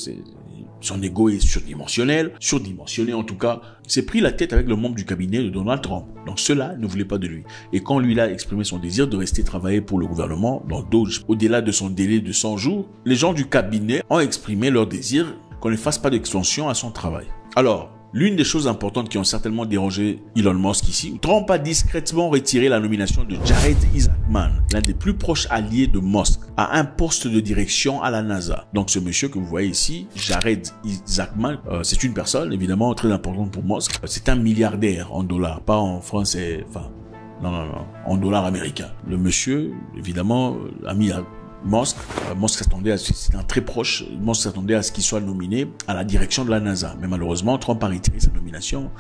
son ego est surdimensionné en tout cas. Il s'est pris la tête avec le membre du cabinet de Donald Trump. Donc ceux-là ne voulaient pas de lui. Et quand lui a exprimé son désir de rester travailler pour le gouvernement, dans Doge, au-delà de son délai de 100 jours, les gens du cabinet ont exprimé leur désir qu'on ne fasse pas d'extension à son travail. Alors, l'une des choses importantes qui ont certainement dérangé Elon Musk ici, Trump a discrètement retiré la nomination de Jared Isaacman, l'un des plus proches alliés de Musk, à un poste de direction à la NASA. Donc ce monsieur que vous voyez ici, Jared Isaacman, c'est une personne évidemment très importante pour Musk. C'est un milliardaire en dollars, pas en français, enfin, non, en dollars américains. Le monsieur, évidemment, a mis à Musk s'attendait à, c'est un très proche, Musk s'attendait à ce qu'il soit nominé à la direction de la NASA. Mais malheureusement, Trump a retiré sa nomination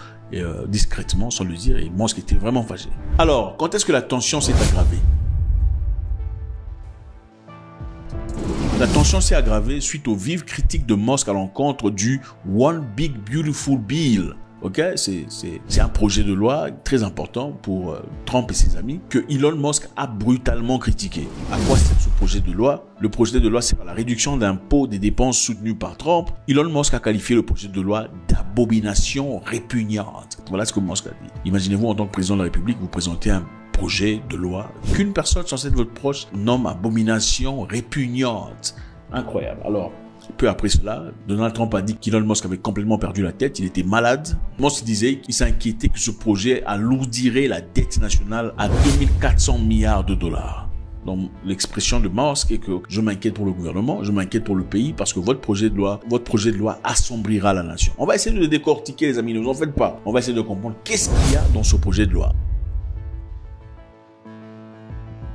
discrètement, sans le dire, et Musk était vraiment fâché. Alors, quand est-ce que la tension s'est aggravée? La tension s'est aggravée suite aux vives critiques de Musk à l'encontre du One Big Beautiful Bill. Ok, c'est un projet de loi très important pour Trump et ses amis que Elon Musk a brutalement critiqué. À quoi sert ce projet de loi? Le projet de loi sert à la réduction d'impôts des dépenses soutenues par Trump. Elon Musk a qualifié le projet de loi d'abomination répugnante. Voilà ce que Musk a dit. Imaginez-vous en tant que président de la République, vous présentez un projet de loi qu'une personne censée être votre proche nomme abomination répugnante. Incroyable. Alors, peu après cela, Donald Trump a dit qu'Elon Musk avait complètement perdu la tête, il était malade. Musk disait qu'il s'inquiétait que ce projet alourdirait la dette nationale à 2400 milliards de dollars. Donc l'expression de Musk est que je m'inquiète pour le gouvernement, je m'inquiète pour le pays parce que votre projet de loi assombrira la nation. On va essayer de le décortiquer les amis, ne vous en faites pas. On va essayer de comprendre qu'est-ce qu'il y a dans ce projet de loi.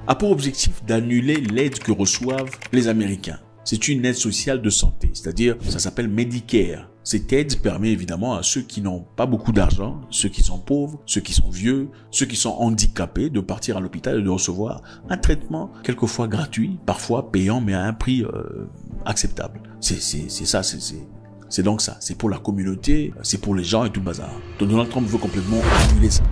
A pour objectif d'annuler l'aide que reçoivent les Américains. C'est une aide sociale de santé, c'est-à-dire ça s'appelle Medicare. Cette aide permet évidemment à ceux qui n'ont pas beaucoup d'argent, ceux qui sont pauvres, ceux qui sont vieux, ceux qui sont handicapés de partir à l'hôpital et de recevoir un traitement quelquefois gratuit, parfois payant mais à un prix acceptable. C'est ça, c'est donc ça. C'est pour la communauté, c'est pour les gens et tout le bazar. Donc Donald Trump veut complètement annuler ça.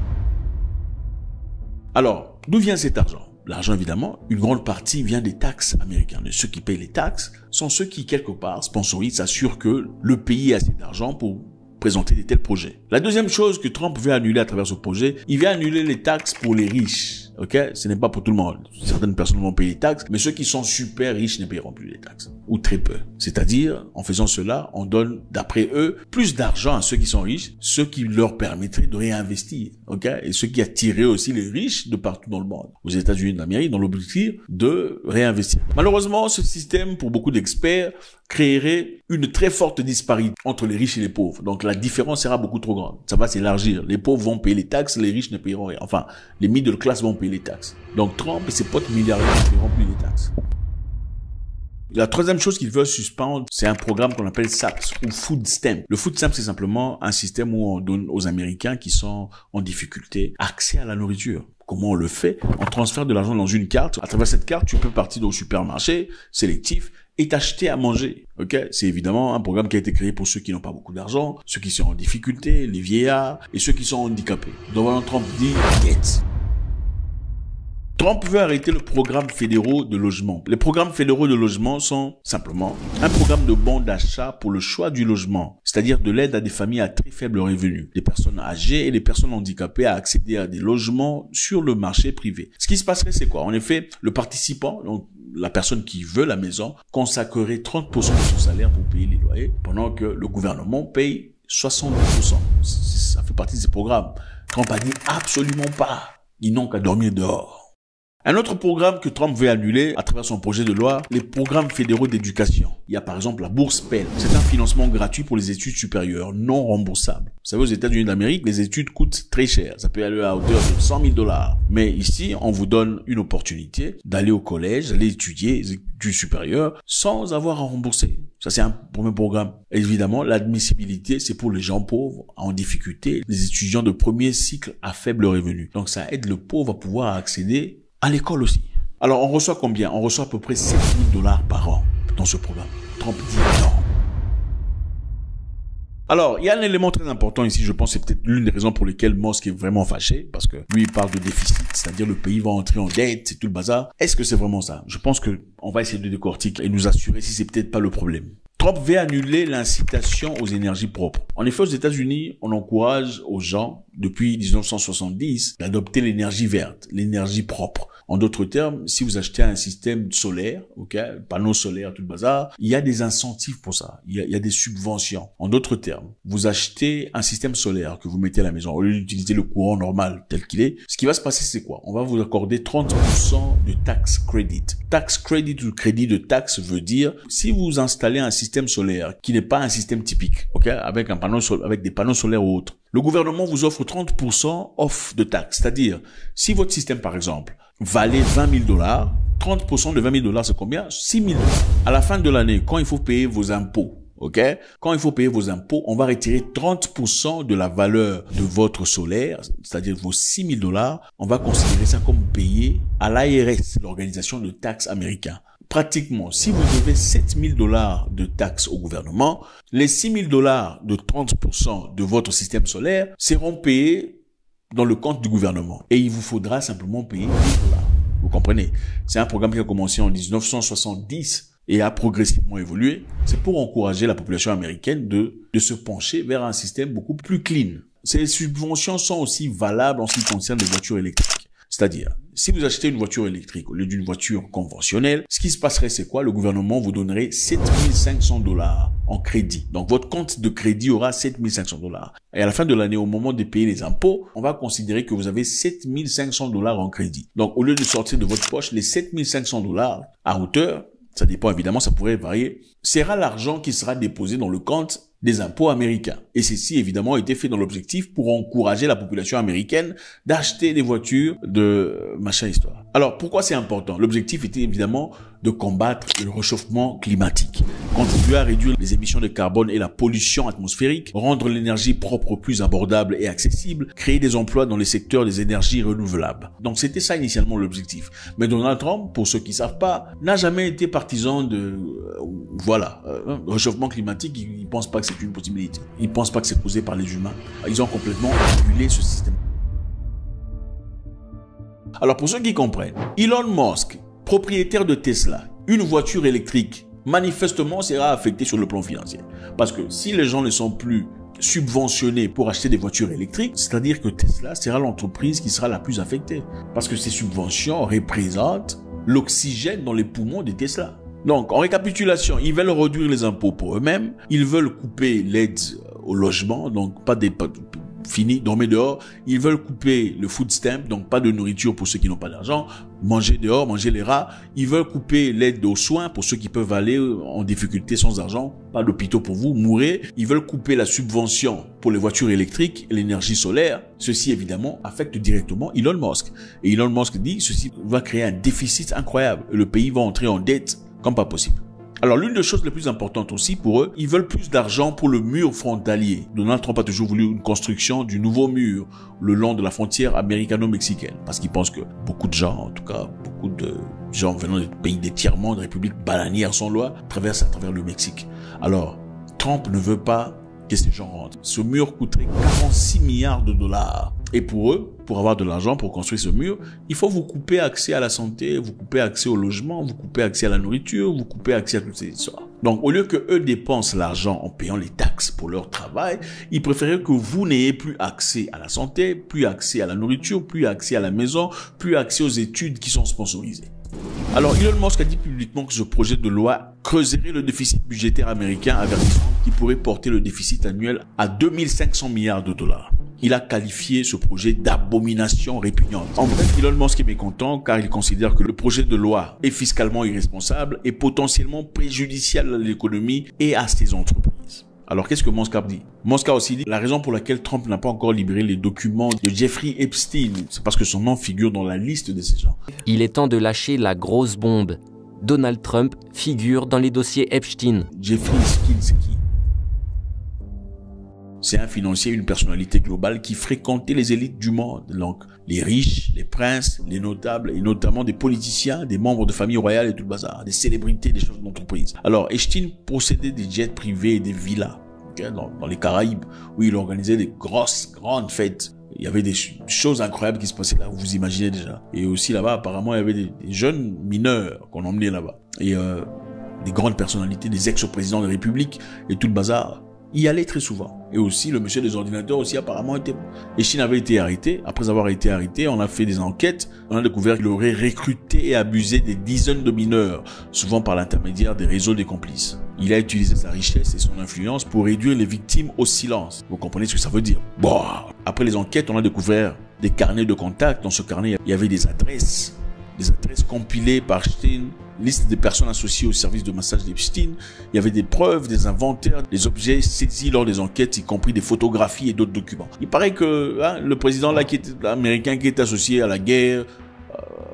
Alors, d'où vient cet argent? L'argent, évidemment, une grande partie vient des taxes américaines. Et ceux qui payent les taxes sont ceux qui, quelque part, sponsorisent, s'assurent que le pays a assez d'argent pour présenter de tels projets. La deuxième chose que Trump veut annuler à travers ce projet, il veut annuler les taxes pour les riches. Ok, ce n'est pas pour tout le monde. Certaines personnes vont payer les taxes, mais ceux qui sont super riches ne paieront plus les taxes, ou très peu. C'est-à-dire, en faisant cela, on donne, d'après eux, plus d'argent à ceux qui sont riches, ce qui leur permettrait de réinvestir. Ok, et ce qui attirerait aussi les riches de partout dans le monde, aux États-Unis d'Amérique, dans l'objectif de réinvestir. Malheureusement, ce système, pour beaucoup d'experts, créerait une très forte disparité entre les riches et les pauvres. Donc la différence sera beaucoup trop grande. Ça va s'élargir. Les pauvres vont payer les taxes, les riches ne paieront rien. Enfin, les middle class vont payer les taxes. Donc Trump et ses potes milliardaires ne paieront plus les taxes. La troisième chose qu'il veut suspendre, c'est un programme qu'on appelle SAPS ou Food Stamp. Le Food Stamp, c'est simplement un système où on donne aux Américains qui sont en difficulté accès à la nourriture. Comment on le fait? On transfère de l'argent dans une carte. À travers cette carte, tu peux partir au supermarché sélectif et t'acheter à manger. Ok, c'est évidemment un programme qui a été créé pour ceux qui n'ont pas beaucoup d'argent, ceux qui sont en difficulté, les vieillards et ceux qui sont handicapés. Donc Donald Trump dit get. Trump veut arrêter le programme fédéraux de logement. Les programmes fédéraux de logement sont simplement un programme de bons d'achat pour le choix du logement, c'est-à-dire de l'aide à des familles à très faible revenu, des personnes âgées et des personnes handicapées à accéder à des logements sur le marché privé. Ce qui se passerait, c'est quoi? En effet, le participant, donc la personne qui veut la maison, consacrerait 30% de son salaire pour payer les loyers, pendant que le gouvernement paye 70%. Ça fait partie de ces programmes. Trump a dit absolument pas. Ils n'ont qu'à dormir dehors. Un autre programme que Trump veut annuler à travers son projet de loi, les programmes fédéraux d'éducation. Il y a par exemple la bourse Pell. C'est un financement gratuit pour les études supérieures, non remboursables. Vous savez, aux États-Unis d'Amérique, les études coûtent très cher. Ça peut aller à hauteur de $100 000. Mais ici, on vous donne une opportunité d'aller au collège, d'aller étudier les études supérieures sans avoir à rembourser. Ça, c'est un premier programme. Évidemment, l'admissibilité, c'est pour les gens pauvres, en difficulté, les étudiants de premier cycle à faible revenu. Donc, ça aide le pauvre à pouvoir accéder à l'école aussi. Alors, on reçoit combien? On reçoit à peu près $7 000 par an dans ce programme. Trump dit non. Alors, il y a un élément très important ici, je pense, c'est peut-être l'une des raisons pour lesquelles Musk est vraiment fâché, parce que lui, il parle de déficit, c'est-à-dire le pays va entrer en dette, c'est tout le bazar. Est-ce que c'est vraiment ça? Je pense que on va essayer de décortiquer et nous assurer si c'est peut-être pas le problème. Trump veut annuler l'incitation aux énergies propres. En effet, aux États-Unis, on encourage aux gens, depuis 1970, d'adopter l'énergie verte, l'énergie propre. En d'autres termes, si vous achetez un système solaire, ok, panneaux solaires, tout le bazar, il y a des incentives pour ça. Il y a des subventions. En d'autres termes, vous achetez un système solaire que vous mettez à la maison, au lieu d'utiliser le courant normal tel qu'il est, ce qui va se passer, c'est quoi? On va vous accorder 30% de tax credit. Tax credit ou crédit de taxe veut dire, si vous installez un système solaire qui n'est pas un système typique, ok, avec des panneaux solaires ou autres, le gouvernement vous offre 30% off de taxe. C'est-à-dire, si votre système, par exemple, valait $20 000, 30% de $20 000, c'est combien? $6 000. À la fin de l'année, quand il faut payer vos impôts, ok? Quand il faut payer vos impôts, on va retirer 30% de la valeur de votre solaire, c'est-à-dire vos $6 000. On va considérer ça comme payé à l'IRS, l'organisation de taxes américaine. Pratiquement, si vous devez $7 000 de taxes au gouvernement, les $6 000 de 30% de votre système solaire seront payés dans le compte du gouvernement. Et il vous faudra simplement payer $10. Vous comprenez? C'est un programme qui a commencé en 1970 et a progressivement évolué. C'est pour encourager la population américaine de se pencher vers un système beaucoup plus clean. Ces subventions sont aussi valables en ce qui concerne les voitures électriques. C'est-à-dire, si vous achetez une voiture électrique au lieu d'une voiture conventionnelle, ce qui se passerait, c'est quoi? Le gouvernement vous donnerait $7 500 en crédit. Donc, votre compte de crédit aura $7 500. Et à la fin de l'année, au moment de payer les impôts, on va considérer que vous avez $7 500 en crédit. Donc, au lieu de sortir de votre poche les $7 500 à hauteur, ça dépend évidemment, ça pourrait varier sera l'argent qui sera déposé dans le compte des impôts américains. Et ceci, évidemment, a été fait dans l'objectif pour encourager la population américaine d'acheter des voitures de machin histoire. Alors, pourquoi c'est important? L'objectif était évidemment de combattre le réchauffement climatique, contribuer à réduire les émissions de carbone et la pollution atmosphérique, rendre l'énergie propre plus abordable et accessible, créer des emplois dans les secteurs des énergies renouvelables. Donc, c'était ça initialement l'objectif. Mais Donald Trump, pour ceux qui savent pas, n'a jamais été partisan de, réchauffement climatique. Il pense pas que c'est une possibilité. Ils pensent pas que c'est causé par les humains. Ils ont complètement annulé ce système. Alors pour ceux qui comprennent, Elon Musk, propriétaire de Tesla, une voiture électrique, manifestement sera affecté sur le plan financier. Parce que si les gens ne sont plus subventionnés pour acheter des voitures électriques, c'est-à-dire que Tesla sera l'entreprise qui sera la plus affectée. Parce que ces subventions représentent l'oxygène dans les poumons des Tesla. Donc, en récapitulation, ils veulent réduire les impôts pour eux-mêmes, ils veulent couper l'aide au logement, donc fini, dormez dehors. Ils veulent couper le food stamp, donc pas de nourriture pour ceux qui n'ont pas d'argent, manger dehors, manger les rats. Ils veulent couper l'aide aux soins pour ceux qui peuvent aller en difficulté sans argent, pas d'hôpitaux pour vous, mourrez. Ils veulent couper la subvention pour les voitures électriques et l'énergie solaire. Ceci, évidemment, affecte directement Elon Musk. Et Elon Musk dit, ceci va créer un déficit incroyable. Le pays va entrer en dette comme pas possible. Alors, l'une des choses les plus importantes aussi pour eux, ils veulent plus d'argent pour le mur frontalier. Donald Trump a toujours voulu une construction du nouveau mur le long de la frontière américano-mexicaine. Parce qu'il pense que beaucoup de gens, en tout cas, beaucoup de gens venant des pays des tiers-mondes, des républiques bananières sans loi, traversent à travers le Mexique. Alors, Trump ne veut pas que ces gens rentrent. Ce mur coûterait 46 milliards de dollars. Et pour eux, pour avoir de l'argent pour construire ce mur, il faut vous couper accès à la santé, vous couper accès au logement, vous couper accès à la nourriture, vous couper accès à toutes ces histoires. Donc, au lieu que eux dépensent l'argent en payant les taxes pour leur travail, ils préféraient que vous n'ayez plus accès à la santé, plus accès à la nourriture, plus accès à la maison, plus accès aux études qui sont sponsorisées. Alors, Elon Musk a dit publiquement que ce projet de loi creuserait le déficit budgétaire américain, avertissant qu'il pourrait porter le déficit annuel à 2500 milliards de dollars. Il a qualifié ce projet d'abomination répugnante. En bref, Elon Musk est mécontent car il considère que le projet de loi est fiscalement irresponsable et potentiellement préjudiciable à l'économie et à ses entreprises. Alors, qu'est-ce que Musk a dit? Musk a aussi dit la raison pour laquelle Trump n'a pas encore libéré les documents de Jeffrey Epstein, c'est parce que son nom figure dans la liste de ces gens. Il est temps de lâcher la grosse bombe. Donald Trump figure dans les dossiers Epstein. Jeffrey Epstein, c'est qui? C'est un financier, une personnalité globale qui fréquentait les élites du monde. Donc, les riches, les princes, les notables, et notamment des politiciens, des membres de famille royale et tout le bazar, des célébrités, des choses d'entreprise. Alors, Epstein possédait des jets privés et des villas dans les Caraïbes, où il organisait des grandes fêtes. Il y avait des choses incroyables qui se passaient là, vous imaginez déjà. Et aussi là-bas, apparemment, il y avait des jeunes mineurs qu'on emmenait là-bas. Et des grandes personnalités, des ex-présidents de la République et tout le bazar. Il y allait très souvent. Et aussi, le monsieur des ordinateurs aussi apparemment était... Epstein avait été arrêté. Après avoir été arrêté, on a fait des enquêtes. On a découvert qu'il aurait recruté et abusé des dizaines de mineurs, souvent par l'intermédiaire des réseaux des complices. Il a utilisé sa richesse et son influence pour réduire les victimes au silence. Vous comprenez ce que ça veut dire? Bon. Après les enquêtes, on a découvert des carnets de contacts. Dans ce carnet, il y avait des adresses compilées par Epstein, liste des personnes associées au service de massage d'Epstein. Il y avait des preuves, des inventaires, des objets saisis lors des enquêtes, y compris des photographies et d'autres documents. Il paraît que le président là, américain qui est associé à la guerre,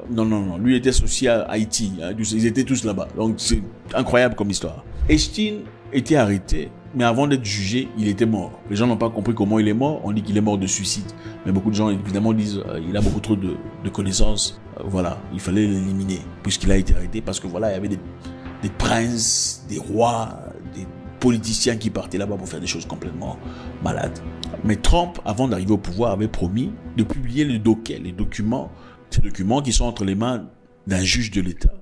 non, lui était associé à Haïti. Ils étaient tous là-bas. Donc c'est incroyable comme histoire. Epstein était arrêté, mais avant d'être jugé, il était mort. Les gens n'ont pas compris comment il est mort. On dit qu'il est mort de suicide. Mais beaucoup de gens, évidemment, disent il a beaucoup trop de connaissances. Voilà, il fallait l'éliminer, puisqu'il a été arrêté. Parce que voilà, il y avait des princes, des rois, des politiciens qui partaient là-bas pour faire des choses complètement malades. Mais Trump, avant d'arriver au pouvoir, avait promis de publier les documents, ces documents qui sont entre les mains d'un juge de l'État.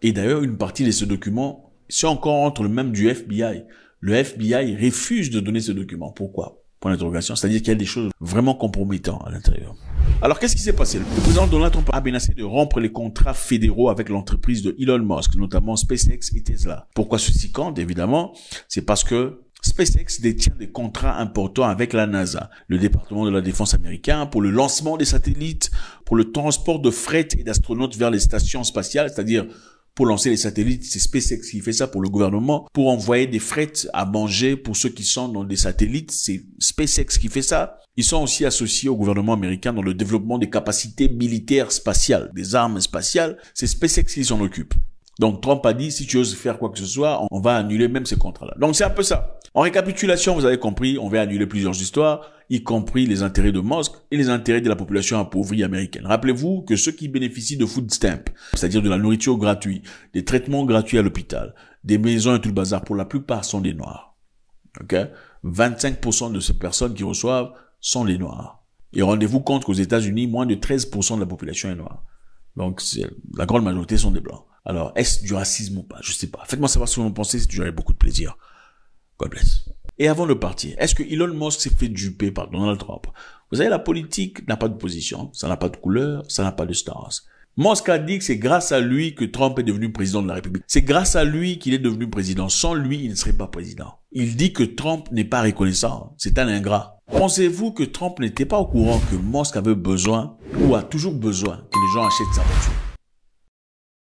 Et d'ailleurs, une partie de ces documents, c'est encore entre les mains du FBI. Le FBI refuse de donner ces documents. Pourquoi? Point d'interrogation. C'est-à-dire qu'il y a des choses vraiment compromettantes à l'intérieur. Alors, qu'est-ce qui s'est passé? Le président Donald Trump a menacé de rompre les contrats fédéraux avec l'entreprise de Elon Musk, notamment SpaceX et Tesla. Pourquoi ceci compte? Évidemment, c'est parce que SpaceX détient des contrats importants avec la NASA, le département de la défense américain, pour le lancement des satellites, pour le transport de fret et d'astronautes vers les stations spatiales, c'est-à-dire pour lancer les satellites. C'est SpaceX qui fait ça pour le gouvernement, pour envoyer des fret à manger pour ceux qui sont dans des satellites. C'est SpaceX qui fait ça. Ils sont aussi associés au gouvernement américain dans le développement des capacités militaires spatiales, des armes spatiales. C'est SpaceX qui s'en occupe. Donc Trump a dit, si tu oses faire quoi que ce soit, on va annuler même ces contrats-là. Donc c'est un peu ça. En récapitulation, vous avez compris, on va annuler plusieurs histoires, y compris les intérêts de Musk et les intérêts de la population appauvrie américaine. Rappelez-vous que ceux qui bénéficient de food stamp, c'est-à-dire de la nourriture gratuite, des traitements gratuits à l'hôpital, des maisons et tout le bazar, pour la plupart sont des Noirs. Ok? 25% de ces personnes qui reçoivent sont des Noirs. Et rendez-vous compte qu'aux États-Unis, moins de 13% de la population est noire. Donc la grande majorité sont des Blancs. Alors, est-ce du racisme ou pas? Je sais pas. Faites-moi savoir ce que vous en pensez, c'est toujours avec beaucoup de plaisir. God bless. Et avant de partir, est-ce que Elon Musk s'est fait duper par Donald Trump? Vous savez, la politique n'a pas de position, ça n'a pas de couleur, ça n'a pas de stance. Musk a dit que c'est grâce à lui que Trump est devenu président de la République. C'est grâce à lui qu'il est devenu président. Sans lui, il ne serait pas président. Il dit que Trump n'est pas reconnaissant. C'est un ingrat. Pensez-vous que Trump n'était pas au courant que Musk avait besoin ou a toujours besoin que les gens achètent sa voiture?